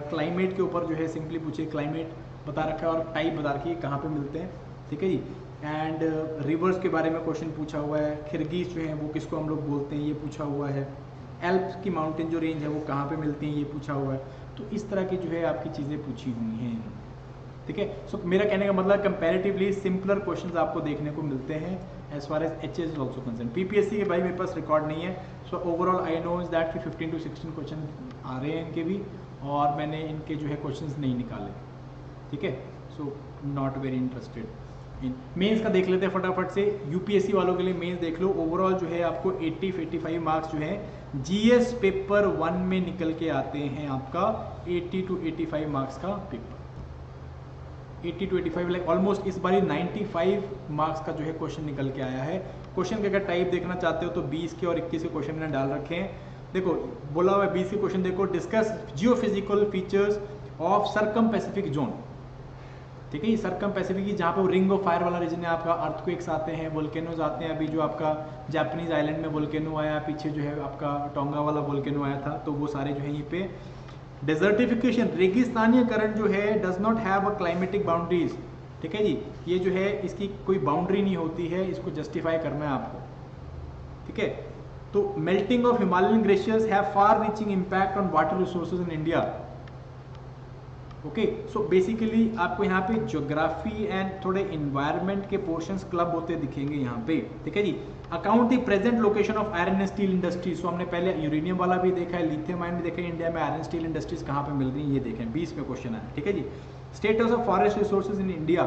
क्लाइमेट के ऊपर जो है सिंपली पूछे, क्लाइमेट बता रखा है और टाइप बता रखी है कहाँ पे मिलते हैं, ठीक है जी। एंड रिवर्स के बारे में क्वेश्चन पूछा हुआ है, खिरगीज जो है वो किसको हम लोग बोलते हैं ये पूछा हुआ है, एल्प्स की माउंटेन जो रेंज है वो कहाँ पे मिलती हैं ये पूछा हुआ है। तो इस तरह की जो है आपकी चीज़ें पूछी हुई हैं, ठीक है। सो मेरा कहने का मतलब कंपैरेटिवली सिंपलर क्वेश्चंस आपको देखने को मिलते हैं as far as HS is also concern. PPSC के भाई मेरे पास रिकॉर्ड नहीं है, so overall I know is that कि 15 to 16 क्वेश्चन आ रहे हैं इनके भी, और मैंने इनके जो है क्वेश्चंस नहीं निकाले, ठीक है। So not very interested in mains का देख लेते हैं फटाफट से। यूपीएससी वालों के लिए मेंस देख लो। ओवरऑल जो है आपको 80-85 मार्क्स जो है जीएस पेपर 1 में निकल के आते हैं, आपका 80 to 85 मार्क्स का पेपर, 80 to 85 लाइक ऑलमोस्ट इस बारी 95 मार्क्स का जो है क्वेश्चन निकल के आया है। क्वेश्चन के अगर टाइप देखना चाहते हो तो 20 के और 21 के क्वेश्चन मैंने डाल रखे हैं। देखो बोला हुआ है 20 के क्वेश्चन, देखो discuss geophysical features of circum Pacific zone, ठीक है। ये सर्कम पैसिफिक जहाँ पे वो रिंग ऑफ फायर वाला रीजन है आपका, अर्थक्वेक्स आते हैं, वोल्केनोज आते हैं। अभी जो आपका जापानीज आइलैंड में वोल्केनो आया, पीछे जो है आपका टोंगा वाला वोल्केनो आया था, तो वो सारे जो है ये पे डेजर्टिफिकेशन, रेगिस्तानीयकरण जो है does not have a climatic boundaries, ठीक है जी। ये जो है इसकी कोई बाउंड्री नहीं होती है, इसको जस्टिफाई करना है आपको, ठीक है। तो melting of Himalayan glaciers have far reaching impact on water resources in India, okay. So basically आपको यहाँ पे ज्योग्राफी एंड थोड़े इन्वायरमेंट के पोर्शंस क्लब होते दिखेंगे यहाँ पे, ठीक है जी। Account the present location of iron and steel industries, so हमने पहले यूरेनियम वाला भी देखा है, लिथियम आयन भी देखा है, इंडिया में आयरन स्टील इंडस्ट्रीज कहाँ पे मिल रही है ये देखें, 20 में क्वेश्चन है, ठीक है जी। Status of forest resources in India,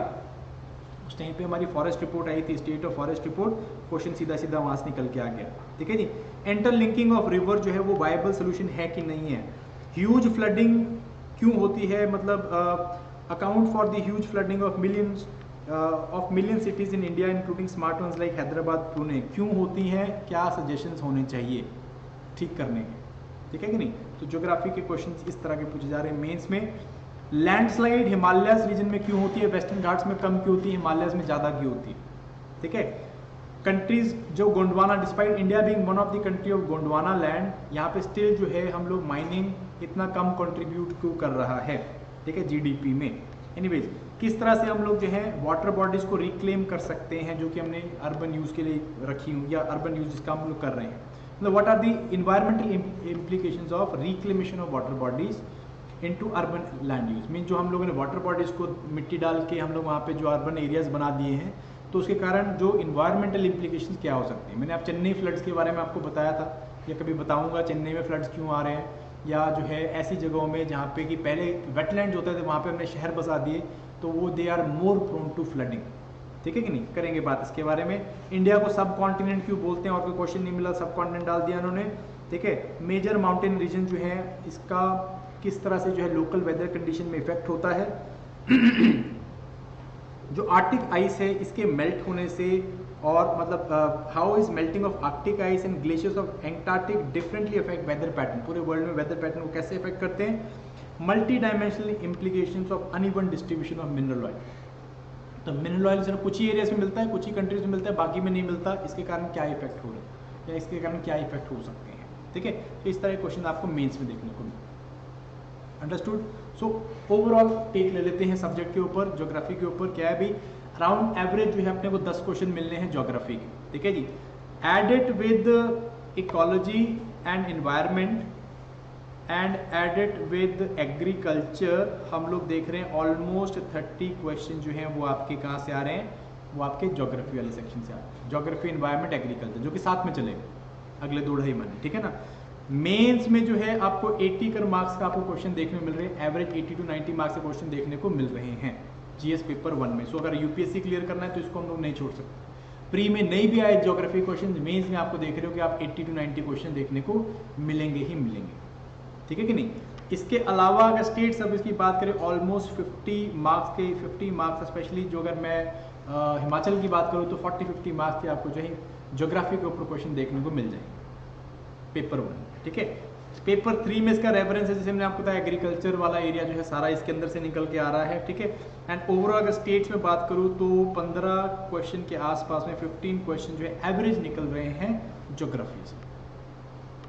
उस टाइम पे हमारी फॉरेस्ट रिपोर्ट आई थी, state of forest report, question सीधा सीधा वहां से निकल के आ गया, ठीक है जी। इंटरलिंकिंग ऑफ रिवर जो है वो वायबल सोल्यूशन है कि नहीं है। ह्यूज फ्लडिंग क्यों होती है, मतलब account for the huge flooding of million cities in India including smart ones like Hyderabad, Pune, क्यों होती हैं, क्या सजेशंस होने चाहिए ठीक करने के, ठीक है कि नहीं। तो ज्योग्राफी के क्वेश्चंस इस तरह के पूछे जा रहे हैं मेंस में। लैंडस्लाइड हिमालयस रीजन में क्यों होती है, वेस्टर्न घाट्स में कम क्यों होती है, हिमालयस में ज़्यादा क्यों होती है, ठीक है। कंट्रीज जो Gondwana, despite India being one of the country of Gondwana land, यहाँ पे स्टिल जो है हम लोग माइनिंग इतना कम कंट्रीब्यूट क्यों कर रहा है, ठीक है, जीडीपी में। एनीवेज किस तरह से हम लोग जो है वाटर बॉडीज को रिक्लेम कर सकते हैं, जो कि हमने अर्बन यूज के लिए रखी हूँ, या अर्बन यूज जिसका हम लोग कर रहे हैं, मतलब what are the environmental implications of reclamation of water bodies into urban land use. Mean जो हम लोगों ने वाटर बॉडीज को मिट्टी डाल के हम लोग वहाँ पे जो अर्बन एरियाज बना दिए हैं, तो उसके कारण जो इन्वायरमेंटल इम्प्लीकेशंस क्या हो सकती है। मैंने आप चेन्नई फ्लड्स के बारे में आपको बताया था, या कभी बताऊंगा चेन्नई में फ्लड्स क्यों आ रहे हैं, या जो है ऐसी जगहों में जहाँ पे कि पहले वेटलैंड्स होते थे वहाँ पे हमने शहर बसा दिए, तो वो they are more prone to flooding, ठीक है कि नहीं, करेंगे बात इसके बारे में। इंडिया को सब कॉन्टिनेंट क्यों बोलते हैं, और कोई क्वेश्चन नहीं मिला, सब कॉन्टिनेंट डाल दिया उन्होंने। ठीक है, मेजर माउंटेन रीजन जो है इसका किस तरह से जो है लोकल वेदर कंडीशन में इफेक्ट होता है। जो आर्टिक आइस है इसके मेल्ट होने से, और मतलब how is melting of Arctic ice and glaciers of Antarctic differently affect weather pattern, पूरे वर्ल्ड में वेदर पैटर्न को कैसे इफेक्ट करते हैं। Multi dimensional implications of uneven distribution of mineral oil, तो मिनरल ऑयल सिर्फ कुछ ही एरियाज में मिलता है, कुछ ही कंट्रीज में मिलता है, बाकी में नहीं मिलता, इसके कारण क्या इफेक्ट हो रहा है या इसके कारण क्या इफेक्ट हो सकते हैं। ठीक है, तो इस तरह के क्वेश्चन आपको मेंस में देखने को मिलता है। अंडरस्टूड। सो ओवरऑल टेक ले लेते हैं सब्जेक्ट के ऊपर, ज्योग्राफी के ऊपर क्या है भी, अराउंड एवरेज जो है अपने को 10 क्वेश्चन मिलने हैं ज्योग्राफी के। ठीक है जी, add it with ecology and environment and add it with agriculture, हम लोग देख रहे हैं ऑलमोस्ट 30 क्वेश्चन जो हैं वो आपके कहाँ से आ रहे हैं, वो आपके ज्योग्राफी वाले सेक्शन से आ रहे हैं। ज्योग्राफी, एनवायरनमेंट, एग्रीकल्चर, जो कि साथ में चलेगा अगले 2-2.5 महीने। ठीक है ना। मेंस में जो है आपको 80 कर मार्क्स का आपको क्वेश्चन देखने को मिल रहे हैं, एवरेज 80 to 90 मार्क्स के क्वेश्चन देखने को मिल रहे हैं जीएस पेपर 1 में। सो अगर यूपीएससी क्लियर करना है तो इसको हम लोग नहीं छोड़ सकते। प्री में नहीं भी आए ज्योग्राफी क्वेश्चन, मेंस में आपको देख रहे हो कि आप 80 to 90 क्वेश्चन देखने को मिलेंगे ही मिलेंगे। ठीक है कि नहीं। इसके अलावा अगर स्टेट सर्विस की बात करें, ऑलमोस्ट 50 मार्क्स स्पेशली जो अगर मैं हिमाचल की बात करूँ तो 40-50 मार्क्स के आपको जो है ज्योग्राफी के ऊपर क्वेश्चन देखने को मिल जाएंगे पेपर 1। ठीक है, पेपर 3 में इसका रेफरेंस है, जैसे मैंने आपको बताया एग्रीकल्चर वाला एरिया जो है सारा इसके अंदर से निकल के आ रहा है। ठीक है, एंड ओवरऑल अगर स्टेट्स में बात करूँ तो 15 क्वेश्चन के आसपास में 15 क्वेश्चन जो है एवरेज निकल रहे हैं ज्योग्राफी से।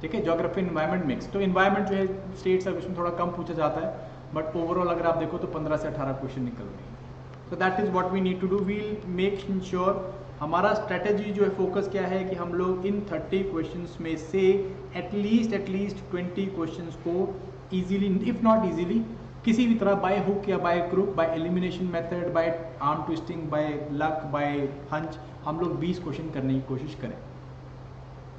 ठीक है, ज्योग्राफी एनवायरनमेंट मिक्स, तो एनवायरनमेंट जो है स्टेट सर्विस में थोड़ा कम पूछा जाता है, बट ओवरऑल अगर आप देखो तो 15 से 18 क्वेश्चन निकल रहे हैं। तो that is what we need to do, we'll make sure, हमारा स्ट्रेटेजी जो है फोकस क्या है कि हम लोग इन 30 क्वेश्चंस में से एटलीस्ट 20 क्वेश्चंस को इजीली, इफ नॉट इजीली, किसी भी तरह बाय हुक या by crook, by elimination method, by arm twisting, by luck, by hunch, हम लोग 20 क्वेश्चन करने की कोशिश करें।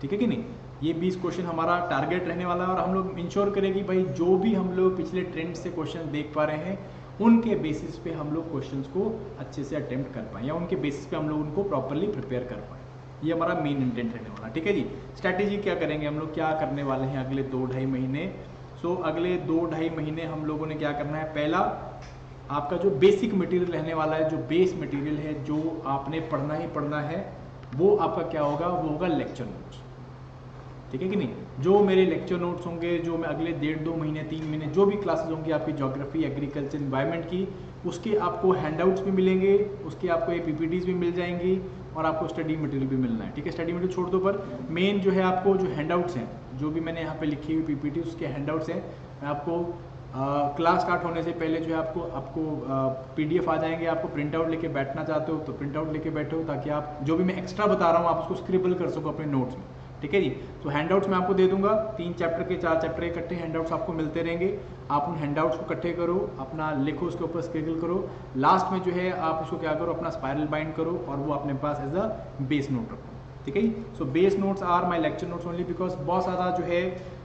ठीक है कि नहीं, ये 20 क्वेश्चन हमारा टारगेट रहने वाला है, और हम लोग इंश्योर करें कि भाई जो भी हम लोग पिछले ट्रेंड से क्वेश्चन देख पा रहे हैं उनके बेसिस पे हम लोग क्वेश्चंस को अच्छे से अटेम्प्ट कर पाएं, या उनके बेसिस पे हम लोग उनको प्रॉपर्ली प्रिपेयर कर पाएं। ये हमारा मेन इंटेंट रहने वाला। ठीक है जी, स्ट्रैटेजी क्या करेंगे हम लोग, क्या करने वाले हैं अगले 2-2.5 महीने। सो अगले 2-2.5 महीने हम लोगों ने क्या करना है, पहला आपका जो बेसिक मटेरियल रहने वाला है, जो बेस मटेरियल है, जो आपने पढ़ना ही पढ़ना है, वो आपका क्या होगा, वो होगा लेक्चर नोट्स। ठीक है कि नहीं, जो मेरे लेक्चर नोट्स होंगे, जो मैं अगले 1.5-2 महीने 3 महीने जो भी क्लासेस होंगी आपकी ज्योग्राफी, एग्रीकल्चर, एनवायरनमेंट की, उसके आपको हैंडआउट्स भी मिलेंगे, उसके आपको ये पीपीटीज भी मिल जाएंगी, और आपको स्टडी मटेरियल भी मिलना है। ठीक है, स्टडी मटेरियल छोड़ दो, पर मेन जो है आपको जो हैंडआउट्स हैं, जो भी मैंने यहाँ पे लिखी हुई पीपीटी उसके हैंडआउट्स हैं, मैं आपको क्लास स्टार्ट होने से पहले जो है आपको पीडीएफ आ जाएंगे, आपको प्रिंट आउट लेके बैठना चाहते हो तो प्रिंट आउट लेके बैठो, ताकि आप जो भी मैं एक्स्ट्रा बता रहा हूँ आप उसको स्क्रिबल कर सको अपने नोट्स में। ठीक है जी, तो हैंडआउट्स मैं आपको दे दूंगा, 3 चैप्टर के 4 चैप्टर इकट्ठे हैंडआउट्स आपको मिलते रहेंगे। आप उन हैंडआउट्स को इकट्ठे करो, अपना लिखो, उसके ऊपर स्क्रिबल करो, लास्ट में जो है आप उसको क्या करो, अपना स्पाइरल बाइंड करो, और वो अपने पास एज अ बेस नोट रखो। ठीक है जी, so base notes are my lecture notes only, because बहुत ज़्यादा जो है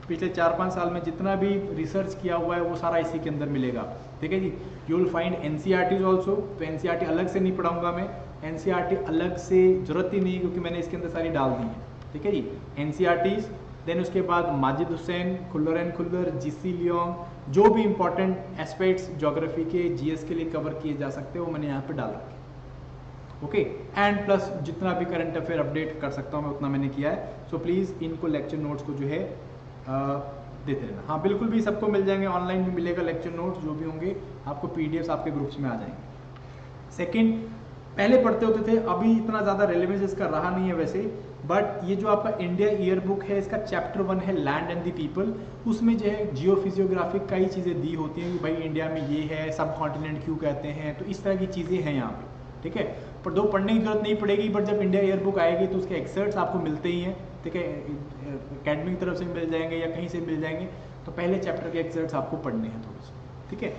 पिछले 4-5 साल में जितना भी रिसर्च किया हुआ है वो सारा इसी के अंदर मिलेगा। ठीक है जी, you will find NCERTs also, तो एनसीईआरटी अलग से नहीं पढ़ाऊंगा मैं, एनसीईआरटी अलग से जरूरत ही नहीं, क्योंकि मैंने इसके अंदर सारी डाल दी है। ठीक है जी, एनसीईआरटीज, देन उसके बाद Majid Hussain, Khullar and Khullar, GC Leong, जो भी इंपॉर्टेंट एस्पेक्ट्स ज्योग्राफी के, जीएस के लिए कवर किए जा सकते हैं वो मैंने यहाँ पे डाल रखे। ओके, एंड प्लस जितना भी करंट अफेयर अपडेट कर सकता हूँ मैं उतना मैंने किया है। सो प्लीज़ इनको लेक्चर नोट्स को जो है देते रहना। हाँ बिल्कुल भी सबको मिल जाएंगे, ऑनलाइन भी मिलेगा लेक्चर नोट्स, जो भी होंगे आपको पीडीएफ्स आपके ग्रुप्स में आ जाएंगे। सेकंड, पहले पढ़ते होते थे, अभी इतना ज़्यादा रेलेवेंस इसका रहा नहीं है वैसे, बट ये जो आपका इंडिया ईयर बुक है, इसका चैप्टर 1 है लैंड एंड द पीपल, उसमें जो है जियोफिजियोग्राफिक कई चीज़ें दी होती हैं कि भाई इंडिया में ये है, सब कॉन्टिनेंट क्यों कहते हैं, तो इस तरह की चीज़ें हैं यहाँ पे। ठीक है, पर दो पढ़ने की जरूरत नहीं पड़ेगी, बट जब इंडिया ईयर बुक आएगी तो उसके एक्सर्ट्स आपको मिलते ही हैं। ठीक है, अकेडमी की तरफ से मिल जाएंगे या कहीं से मिल जाएंगे, तो पहले चैप्टर के एक्सर्ट्स आपको पढ़ने हैं थोड़े से। ठीक है,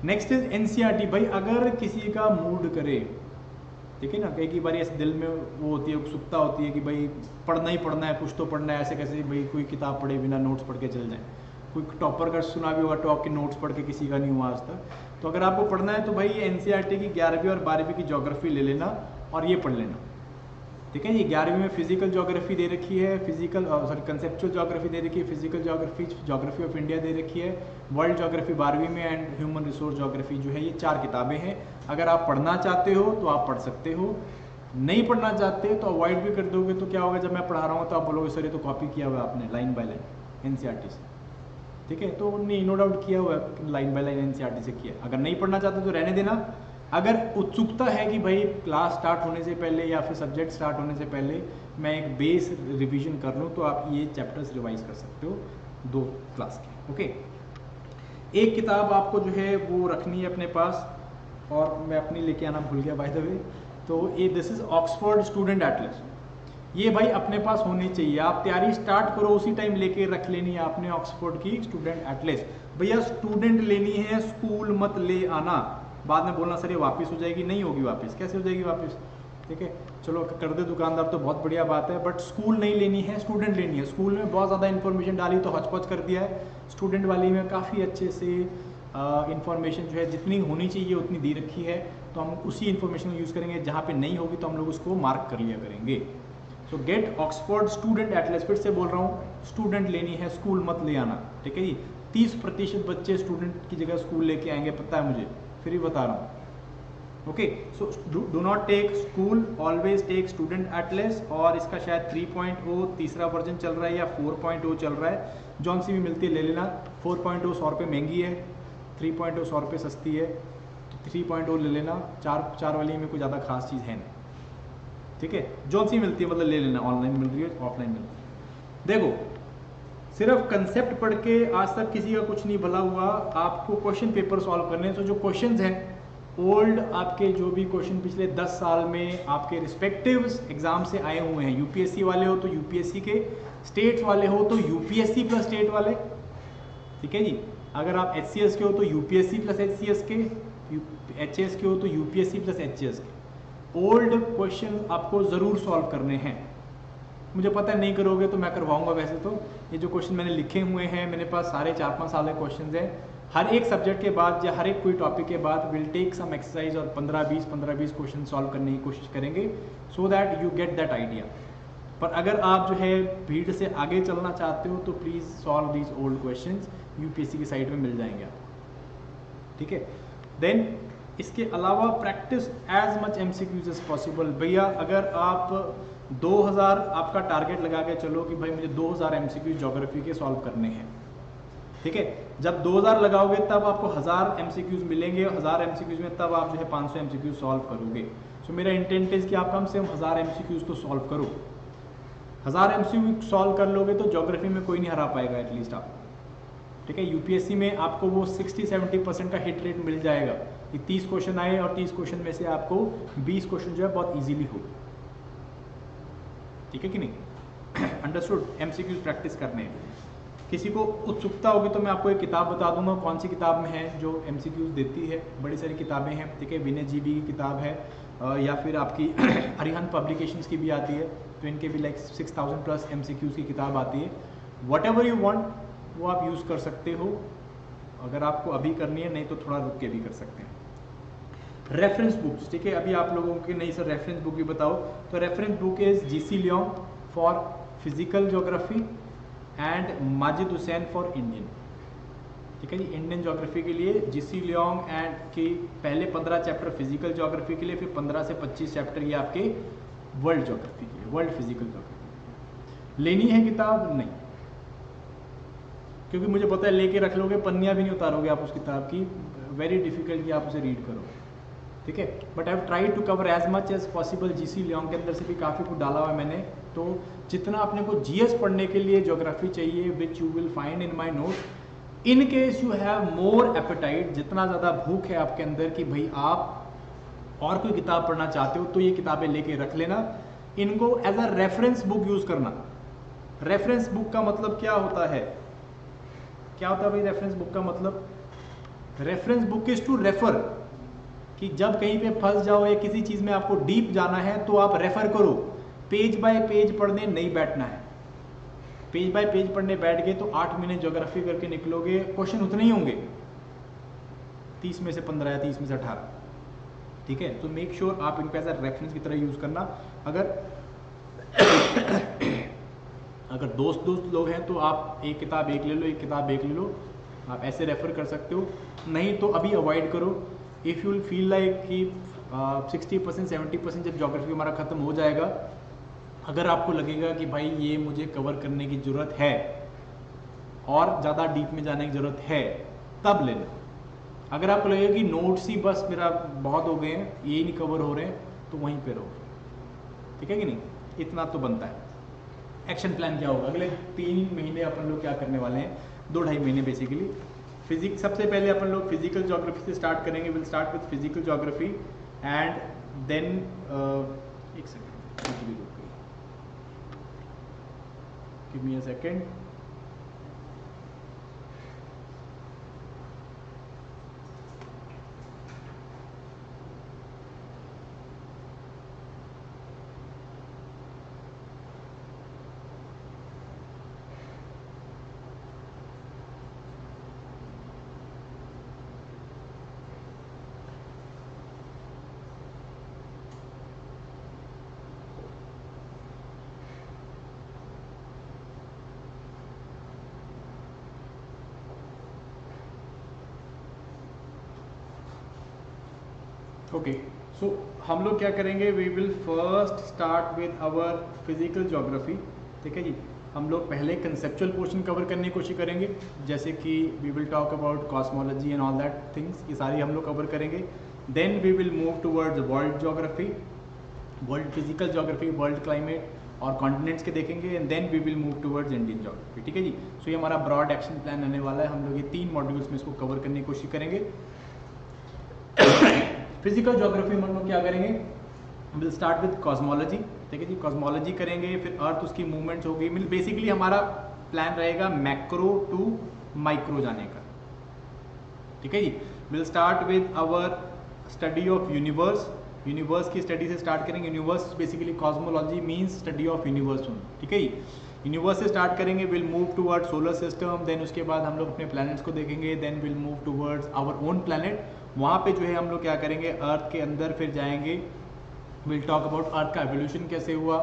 नेक्स्ट इज एनसीईआरटी। भाई अगर किसी का मूड करे, ठीक है ना, कई बार ऐसे दिल में वो होती है, उत्सुकता होती है कि भाई पढ़ना ही पढ़ना है, कुछ तो पढ़ना है, ऐसे कैसे भाई कोई किताब पढ़े बिना नोट्स पढ़ के चल जाए। कोई टॉपर का सुना भी होगा, टॉप के नोट्स पढ़ के किसी का नहीं हुआ आज तक। तो अगर आपको पढ़ना है तो भाई एनसीईआरटी की 11वीं और 12वीं की ज्योग्राफी ले लेना और ये पढ़ लेना, ठीक है। ये 11वीं में फिजिकल ज्योग्राफी दे रखी है, कंसेप्चुअल ज्योग्राफी दे रखी है, physical geography, geography of India दे रखी है, वर्ल्ड ज्योग्राफी 12वीं में, एंड ह्यूमन रिसोर्स ज्योग्राफी जो है, ये 4 किताबें हैं। अगर आप पढ़ना चाहते हो तो आप पढ़ सकते हो, नहीं पढ़ना चाहते तो अवॉइड भी कर दोगे तो क्या होगा, जब मैं पढ़ा रहा हूँ तो आप बोलोगे सर ये तो कॉपी किया हुआ आपने लाइन बाय लाइन एनसीईआरटी से, ठीक है। तो नहीं, नो डाउट किया हुआ है, लाइन बाय लाइन एनसीईआरटी से किया। अगर नहीं पढ़ना चाहते तो रहने देना। अगर उत्सुकता है कि भाई क्लास स्टार्ट होने से पहले या फिर सब्जेक्ट स्टार्ट होने से पहले मैं एक बेस रिवीजन कर लूँ तो आप ये चैप्टर्स रिवाइज कर सकते हो 2 क्लास के, ओके। एक किताब आपको जो है वो रखनी है अपने पास, और मैं अपनी लेके आना भूल गया बाय द वे, तो ये this is Oxford student Atlas. ये भाई अपने पास होनी चाहिए, आप तैयारी स्टार्ट करो उसी टाइम लेके रख लेनी है आपने ऑक्सफोर्ड की स्टूडेंट एटलस। भैया स्टूडेंट लेनी है, स्कूल मत ले आना। बाद में बोलना सर ये वापस हो जाएगी, नहीं होगी वापस, कैसे हो जाएगी वापस, ठीक है। चलो कर दे दुकानदार तो बहुत बढ़िया बात है, बट स्कूल नहीं लेनी है, स्टूडेंट लेनी है। स्कूल में बहुत ज़्यादा इन्फॉर्मेशन डाली तो हौच-पौच कर दिया है, स्टूडेंट वाली में काफ़ी अच्छे से इन्फॉर्मेशन जो है जितनी होनी चाहिए उतनी दी रखी है, तो हम उसी इन्फॉर्मेशन को यूज़ करेंगे। जहाँ पे नहीं होगी तो हम लोग उसको मार्क कर लिया करेंगे। सो गेट ऑक्सफोर्ड स्टूडेंट एटलस, फिर से बोल रहा हूँ, स्टूडेंट लेनी है, स्कूल मत ले आना, ठीक है जी। 30% बच्चे स्टूडेंट की जगह स्कूल लेके आएंगे, पता है मुझे, फिर भी बता रहा हूँ, okay. So do not take school, always tech student Atlas. और इसका शायद 3.0 तीसरा वर्जन चल रहा है या 4.0 चल रहा है, जौन सी भी मिलती है ले लेना। 4.0 100 रुपये महंगी है, 3.0 100 रुपये सस्ती है, तो 3.0 ले लेना। 4 वाली में कोई ज़्यादा खास चीज़ है नहीं, ठीक है। जौन सी मिलती है मतलब ले लेना, ऑनलाइन मिल रही है, ऑफलाइन मिल रही है। देखो सिर्फ कंसेप्ट पढ़ के आज तक किसी का कुछ नहीं भला हुआ, आपको क्वेश्चन पेपर सॉल्व करने हैं। तो जो क्वेश्चंस हैं ओल्ड, आपके जो भी क्वेश्चन पिछले 10 साल में आपके रिस्पेक्टिव एग्जाम से आए हुए हैं, यूपीएससी वाले हो तो यूपीएससी के, स्टेट वाले हो तो यूपीएससी प्लस स्टेट वाले, ठीक है जी। अगर आप एचसीएस के हो तो यूपीएससी प्लस एचसीएस के, एचएस के हो तो यूपीएससी प्लस एचसीएस के। ओल्ड क्वेश्चन आपको ज़रूर सॉल्व करने हैं। मुझे पता है नहीं करोगे तो मैं करवाऊंगा। वैसे तो ये जो क्वेश्चन मैंने लिखे हुए हैं मेरे पास सारे 4-5 साल के क्वेश्चन हैं। हर एक सब्जेक्ट के बाद या हर एक कोई टॉपिक के बाद विल टेक सम एक्सरसाइज और 15-20 क्वेश्चन सॉल्व करने की कोशिश करेंगे, so that you get that idea. पर अगर आप जो है भीड़ से आगे चलना चाहते हो तो please solve these old questions, UPSC की साइट में मिल जाएंगे आपको, ठीक है। देन इसके अलावा practice as much MCQs as possible. भैया अगर आप 2000 आपका टारगेट लगा के चलो कि भाई मुझे 2000 एमसीक्यूज ज्योग्राफी के सॉल्व करने हैं, ठीक है। जब 2000 लगाओगे तब आपको 1000 एमसीक्यूज मिलेंगे, 1000 एमसीक्यूज में तब आप जो है 500 एमसीक्यूज सॉल्व करोगे। सो मेरा इंटेंट है कि आप कम से कम 1000 एमसीक्यूज तो सॉल्व करो। 1000 एमसीक्यू सॉल्व कर लोगे तो ज्योग्राफी में कोई नहीं हरा पाएगा एटलीस्ट आप, ठीक है। यूपीएससी में आपको वो 60-70% का हिट रेट मिल जाएगा कि 30 क्वेश्चन आए और 30 क्वेश्चन में से आपको 20 क्वेश्चन जो है बहुत इजीली हो, ठीक है कि नहीं। अंडरस्टूड। एमसीक्यूज प्रैक्टिस करने हैं। किसी को उत्सुकता होगी तो मैं आपको एक किताब बता दूंगा कौन सी किताब में है जो एमसीक्यूज देती है। बड़ी सारी किताबें हैं, ठीक है। विनय जीबी की किताब है या फिर आपकी अरिहंत पब्लिकेशंस की भी आती है, तो इनके भी लाइक 6000 प्लस एमसीक्यूज की किताब आती है। वट एवर यू वांट वो आप यूज़ कर सकते हो, अगर आपको अभी करनी है, नहीं तो थोड़ा रुक के भी कर सकते हैं। रेफरेंस बुक्स, ठीक है। अभी आप लोगों के नहीं सर रेफरेंस बुक भी बताओ, तो reference book is GC Leong for physical geography and Majid Hussain for Indian, ठीक है जी। इंडियन ज्योग्राफी के लिए जीसी लियोंग एंड की पहले 15 चैप्टर फिजिकल ज्योग्राफी के लिए, फिर 15 से 25 चैप्टर ये आपके वर्ल्ड ज्योग्राफी के लिए, वर्ल्ड फिजिकल ज्योग्राफी। लेनी है किताब? नहीं, क्योंकि मुझे पता है लेके रख लोगे पन्नियाँ भी नहीं उतारोगे आप उस किताब की, वेरी डिफिकल्ट कि आप उसे रीड करो, ठीक है। But I have tried to cover as much as possible. G C Leong के अंदर से भी काफ़ी कुछ डाला हुआ है मैंने, तो जितना अपने को जीएस पढ़ने के लिए ज्योग्राफी चाहिए, which you will find in my note. In case you have more appetite, जितना ज़्यादा भूख है आपके अंदर कि भाई आप और कोई किताब पढ़ना चाहते हो, तो ये किताबें लेके रख लेना। इनको as a reference book use करना। रेफरेंस बुक का मतलब क्या होता है? क्या होता है भाई रेफरेंस बुक का मतलब? Reference book is to refer, कि जब कहीं पे फंस जाओ या किसी चीज़ में आपको डीप जाना है तो आप रेफर करो। पेज बाय पेज पढ़ने नहीं बैठना है। पेज बाय पेज पढ़ने बैठ गए तो 8 महीने ज्योग्राफी करके निकलोगे, क्वेश्चन उतने ही होंगे, 30 में से 15 या 30 में से 18, ठीक है। तो मेक श्योर आप इनको एज अ रेफरेंस की तरह यूज़ करना। अगर दोस्त लोग हैं तो आप एक किताब एक ले लो, एक किताब एक ले लो, आप ऐसे रेफ़र कर सकते हो। नहीं तो अभी अवॉइड करो। If you will feel like कि 60% 70% जब ज्योग्राफी हमारा ख़त्म हो जाएगा, अगर आपको लगेगा कि भाई ये मुझे कवर करने की ज़रूरत है और ज़्यादा डीप में जाने की ज़रूरत है, तब लेना। अगर आपको लगेगा कि नोट्स ही बस मेरा बहुत हो गए हैं, ये नहीं कवर हो रहे हैं, तो वहीं पे रहो, ठीक है कि नहीं। इतना तो बनता है। एक्शन प्लान क्या होगा अगले 3 महीने अपन लोग क्या करने वाले हैं, 2-2.5 महीने बेसिकली। फिजिक्स सबसे पहले अपन लोग फिजिकल ज्योग्राफी से स्टार्ट करेंगे। Will start with physical geography and then एक second, give me a second. Okay, so हम लोग क्या करेंगे, we will first start with our physical geography, ठीक है जी। हम लोग पहले कंसेप्चुअल पोर्शन कवर करने की कोशिश करेंगे, जैसे कि we will talk about cosmology and all that things, ये सारी हम लोग कवर करेंगे। Then we will move towards world geography, world physical geography, world climate और कॉन्टिनेंट्स के देखेंगे, and then we will move towards Indian geography, ठीक है जी। सो ये हमारा ब्रॉड एक्शन प्लान रहने वाला है। हम लोग ये 3 मॉड्यूल्स में इसको कवर करने की कोशिश करेंगे। फिजिकल ज्योग्राफी में हम लोग क्या करेंगे, विल स्टार्ट विद कॉस्मोलॉजी, ठीक है जी। कॉस्मोलॉजी करेंगे, फिर अर्थ उसकी मूवमेंट्स होगी। बेसिकली हमारा प्लान रहेगा मैक्रो टू माइक्रो जाने का, ठीक है जी। Will start with our study of universe, universe की स्टडी से स्टार्ट करेंगे। Universe basically cosmology means study of universe, ठीक है जी। यूनिवर्स से स्टार्ट करेंगे, will move toward solar system, then उसके बाद हम लोग अपने प्लैनेट्स को देखेंगे, then will move towards our own planet. वहाँ पे जो है हम लोग क्या करेंगे, अर्थ के अंदर फिर जाएंगे, विल टॉक अबाउट अर्थ का एवोल्यूशन कैसे हुआ,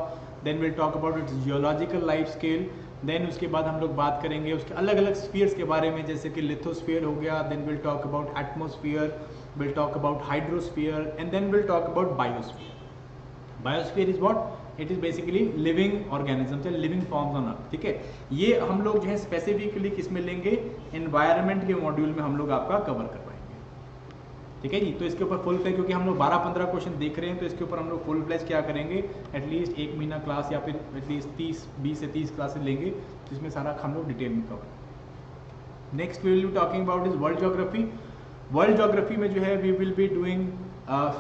then will talk about its geological life scale, देन उसके बाद हम लोग बात करेंगे उसके अलग अलग स्फीयर्स के बारे में, जैसे कि लिथोस्फीयर हो गया, then will talk about atmosphere, will talk about hydrosphere, and then will talk about biosphere. Biosphere is what, it is basically living organisms, living forms on earth, ठीक है। ये हम लोग जो है स्पेसिफिकली किस में लेंगे, एनवायरनमेंट के मॉड्यूल में हम लोग आपका कवर करवाएंगे, ठीक है जी। तो इसके ऊपर फुल फ्लैज, क्योंकि हम लोग 12-15 क्वेश्चन देख रहे हैं, तो इसके ऊपर हम लोग फुल फ्लैज क्या करेंगे, एटलीस्ट 1 महीना क्लास या फिर एटलीस्ट 20 से 30 क्लासेस लेंगे, जिसमें सारा हम लोग डिटेल में cover. Next we will be talking about is world geography. World geography में जो है we will be doing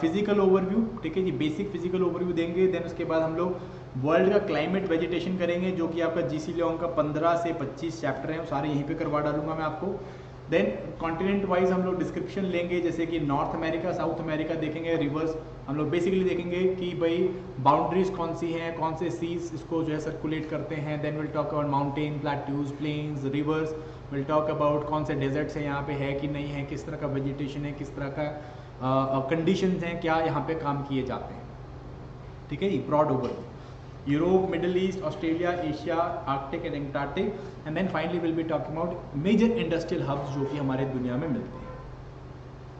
physical overview, ठीक है जी, बेसिक फिजिकल ओवरव्यू देंगे। देन उसके बाद हम लोग वर्ल्ड का क्लाइमेट वेजिटेशन करेंगे, जो कि आपका जीसी लॉन्ग का 15 से 25 चैप्टर हैं, वो सारे यहीं पे करवा डालूंगा मैं आपको। देन कॉन्टिनेंट वाइज हम लोग डिस्क्रिप्शन लेंगे, जैसे कि नॉर्थ अमेरिका, साउथ अमेरिका देखेंगे, रिवर्स हम लोग बेसिकली देखेंगे कि भाई बाउंड्रीज कौन सी हैं, कौन से सीज इसको जो है सर्कुलेट करते हैं। Then will talk about mountain, plateaus, plains, rivers, will talk about कौन से डेजर्ट्स हैं यहाँ पे है कि नहीं है, किस तरह का वेजिटेशन है, किस तरह का कंडीशंस हैं, क्या यहाँ पे काम किए जाते हैं, ठीक है जी। Broad over Europe, Middle East, Australia, Asia, Arctic and Antarctic, and then finally will be talking about major industrial hubs जो कि हमारे दुनिया में मिलते हैं,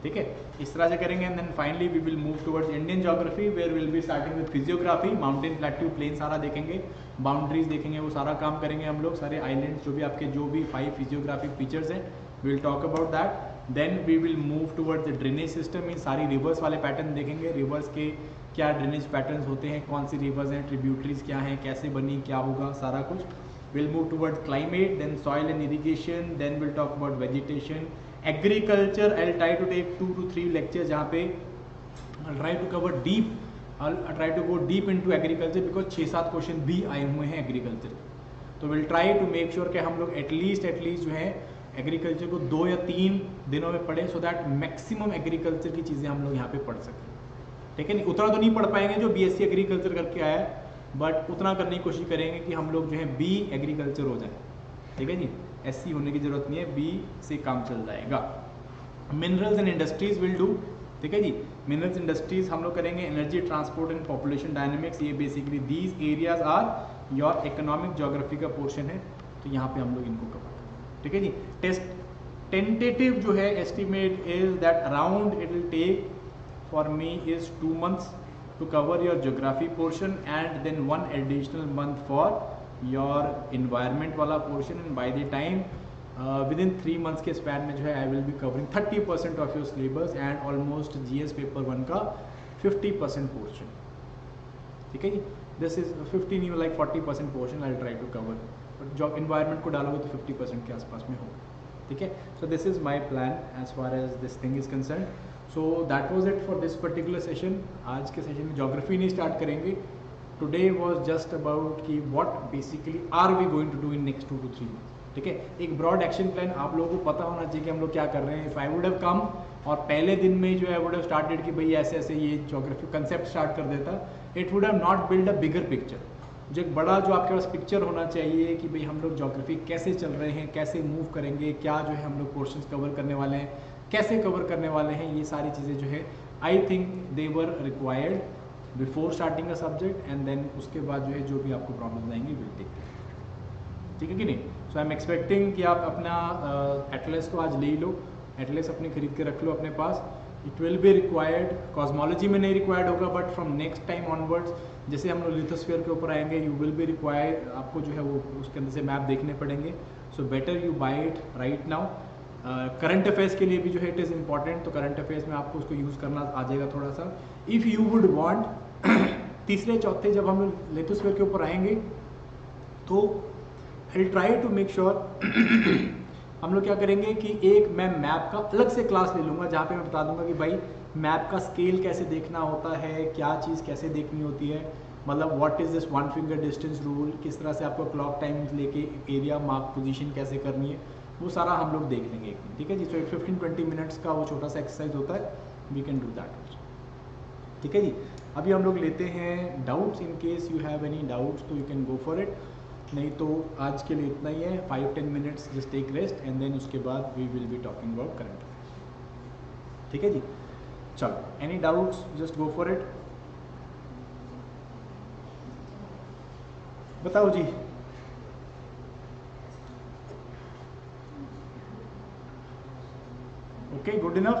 ठीक है। इस तरह से करेंगे, and then finally we will move towards Indian geography, where will be starting with physiography, mountain, plateau, plain सारा देखेंगे, बाउंड्रीज देखेंगे, वो सारा काम करेंगे हम लोग, सारे आइलैंड्स जो भी आपके जो भी 5 फिजियोग्राफिक फीचर्स हैं, we will talk about that. Then we will move towards the drainage system, इन सारी रिवर्स वाले पैटर्न देखेंगे, रिवर्स के क्या ड्रेनेज पैटर्न्स होते हैं, कौन सी रिवर्स हैं, ट्रिब्यूटरीज क्या हैं, कैसे बनी, क्या होगा, सारा कुछ। Will move towards climate, then soil and irrigation, then will talk about vegetation, agriculture. I will try to take 2 to 3 lectures जहाँ पे I try to cover deep, I try to go deep into agriculture, because 6-7 question भी आए हुए हैं agriculture. तो will try to make sure कि हम लोग एटलीस्ट जो है एग्रीकल्चर को 2 या 3 दिनों में पढ़ें, सो दैट मैक्सिमम एग्रीकल्चर की चीज़ें हम लोग यहाँ पे पढ़ सकें, ठीक है। नहीं उतना तो नहीं पढ़ पाएंगे जो बीएससी एग्रीकल्चर करके आया है, बट उतना करने की कोशिश करेंगे कि हम लोग जो है बी एग्रीकल्चर हो जाए, ठीक है जी। एससी होने की जरूरत नहीं है, बी से काम चल जाएगा। Minerals and industries will do, ठीक है जी। मिनरल्स इंडस्ट्रीज हम लोग करेंगे, energy transport and population dynamics, ये basically these areas are your economic geography का पोर्शन है, तो यहाँ पे हम लोग इनको कवर करेंगे, ठीक है जी। टेस्ट टेंटेटिव जो है estimate is that around it will take for me is 2 months to cover your geography portion and then 1 additional month for your environment वाला portion, and by the time within 3 months के span में जो है I will be covering 30% of your syllabus and almost GS paper 1 का 50% portion, ठीक है जी। this is 15 you like 40% portion I'll try to cover, but जब environment को डालोगे तो 50% के आसपास में होगा, ठीक है। so this is my plan as far as this thing is concerned. So that was it for this particular session. आज के सेशन में जोग्राफी नहीं स्टार्ट करेंगे। टुडे वॉज जस्ट अबाउट कि what basically are we going to do in next 2 to 3 months, ठीक है। एक broad action plan आप लोगों को पता होना चाहिए कि हम लोग क्या कर रहे हैं। If I would have come और पहले दिन में जो है वुड हैव स्टार्टेड कि भाई ऐसे ऐसे ये जोग्राफी कंसेप्ट स्टार्ट कर देता, it would have not build a bigger picture. जो एक बड़ा जो आपके पास पिक्चर होना चाहिए कि भाई हम लोग जोग्राफी कैसे चल रहे हैं, कैसे मूव करेंगे, क्या जो है हम लोग पोर्शंस कवर करने वाले हैं, कैसे कवर करने वाले हैं, ये सारी चीज़ें जो है I think they were required before starting a subject, and then उसके बाद जो है जो भी आपको प्रॉब्लम आएंगी विल टेक, ठीक है कि नहीं। सो आई एम एक्सपेक्टिंग कि आप अपना एटलस को आज ले लो, एटलस अपने खरीद के रख लो अपने पास। It will be required, cosmology में नहीं रिक्वायर्ड होगा, but from next time onwards जैसे हम लोग लिथोस्फीयर के ऊपर आएंगे यू विल बी रिक्वायर्ड, आपको जो है वो उसके अंदर से मैप देखने पड़ेंगे। So better you buy it right now. Current affairs के लिए भी जो है इट इज़ इम्पॉर्टेंट, तो करंट अफेयर्स में आपको उसको यूज़ करना आ जाएगा थोड़ा सा। इफ़ यू वुड वांट तीसरे चौथे जब हम लोग लिथोस्फीयर के ऊपर आएंगे तो I try to make sure हम लोग क्या करेंगे कि एक मैं मैप का अलग से क्लास ले लूँगा जहाँ पे मैं बता दूंगा कि भाई मैप का स्केल कैसे देखना होता है, क्या चीज़ कैसे देखनी होती है, मतलब what is this 1 finger distance rule, किस तरह से आपको क्लॉक टाइम लेके एरिया मार्क पोजीशन कैसे करनी है, वो सारा हम लोग देख लेंगे एक दिन, ठीक है जी। सो 15-20 मिनट्स का वो छोटा सा एक्सरसाइज होता है, we can do that also, ठीक है जी। अभी हम लोग लेते हैं doubts, in case you have any doubts तो you can go for it, नहीं तो आज के लिए इतना ही है। 5-10 minutes just take rest and then उसके बाद we will be talking about current affairs, ठीक है जी। चलो, any doubts just go for it, बताओ जी। Okay, good enough.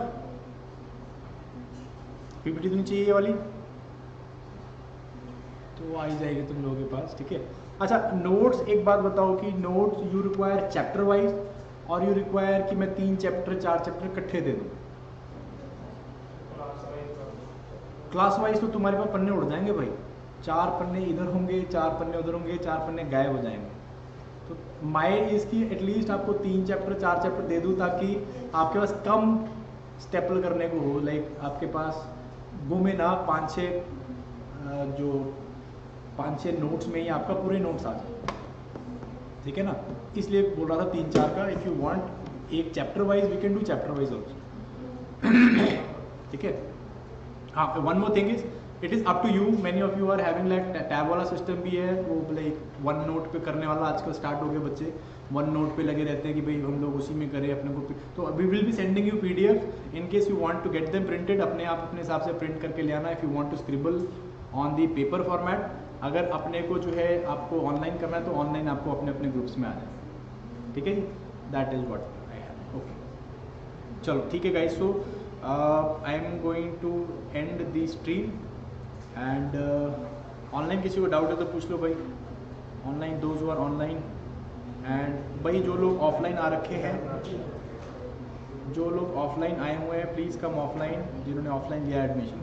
पीपीटी तो नहीं चाहिए ये वाली, तो आ ही जाएगी तुम लोगों के पास, ठीक है। अच्छा, नोट्स एक बात बताओ कि notes you require chapter wise और यू रिक्वायर कि मैं 3 चैप्टर 4 चैप्टर इकट्ठे दे दूँ? क्लास वाइज तो तुम्हारे पास पन्ने उड़ जाएंगे भाई, 4 पन्ने इधर होंगे, 4 पन्ने उधर होंगे, 4 पन्ने गायब हो जाएंगे। तो माय इसकी एटलीस्ट आपको 3 चैप्टर 4 चैप्टर दे दूँ ताकि आपके पास कम स्टेपल करने को हो, लाइक आपके पास गुमे ना 5-6 नोट्स में ही आपका पूरे नोट्स आ जाए, ठीक है ना। इसलिए बोल रहा था 3-4 का। इफ़ यू वांट एक chapter wise we can do chapter wise also, ठीक है। हाँ, one more thing is it is up to you, many of you are having like tab वाला सिस्टम भी है, वो लाइक 1 नोट पे करने वाला आजकल स्टार्ट हो गए बच्चे, 1 नोट पे लगे रहते हैं कि भाई हम लोग उसी में करें अपने को। तो we will be sending you PDF in case you want to get them printed, अपने आप अपने हिसाब से प्रिंट करके ले आना। If you want to scribble on the paper format, अगर अपने को जो है आपको ऑनलाइन करना है तो ऑनलाइन आपको अपने अपने ग्रुप्स में आ जाए, ठीक है जी। That is what I have. Okay, चलो ठीक है guys. So I am going to end the stream and online किसी को डाउट है तो पूछ लो भाई, online those who are online, and भाई जो लोग ऑफलाइन आ रखे हैं, जो लोग ऑफलाइन आए हुए हैं प्लीज़ कम ऑफलाइन, जिन्होंने ऑफलाइन लिया एडमिशन।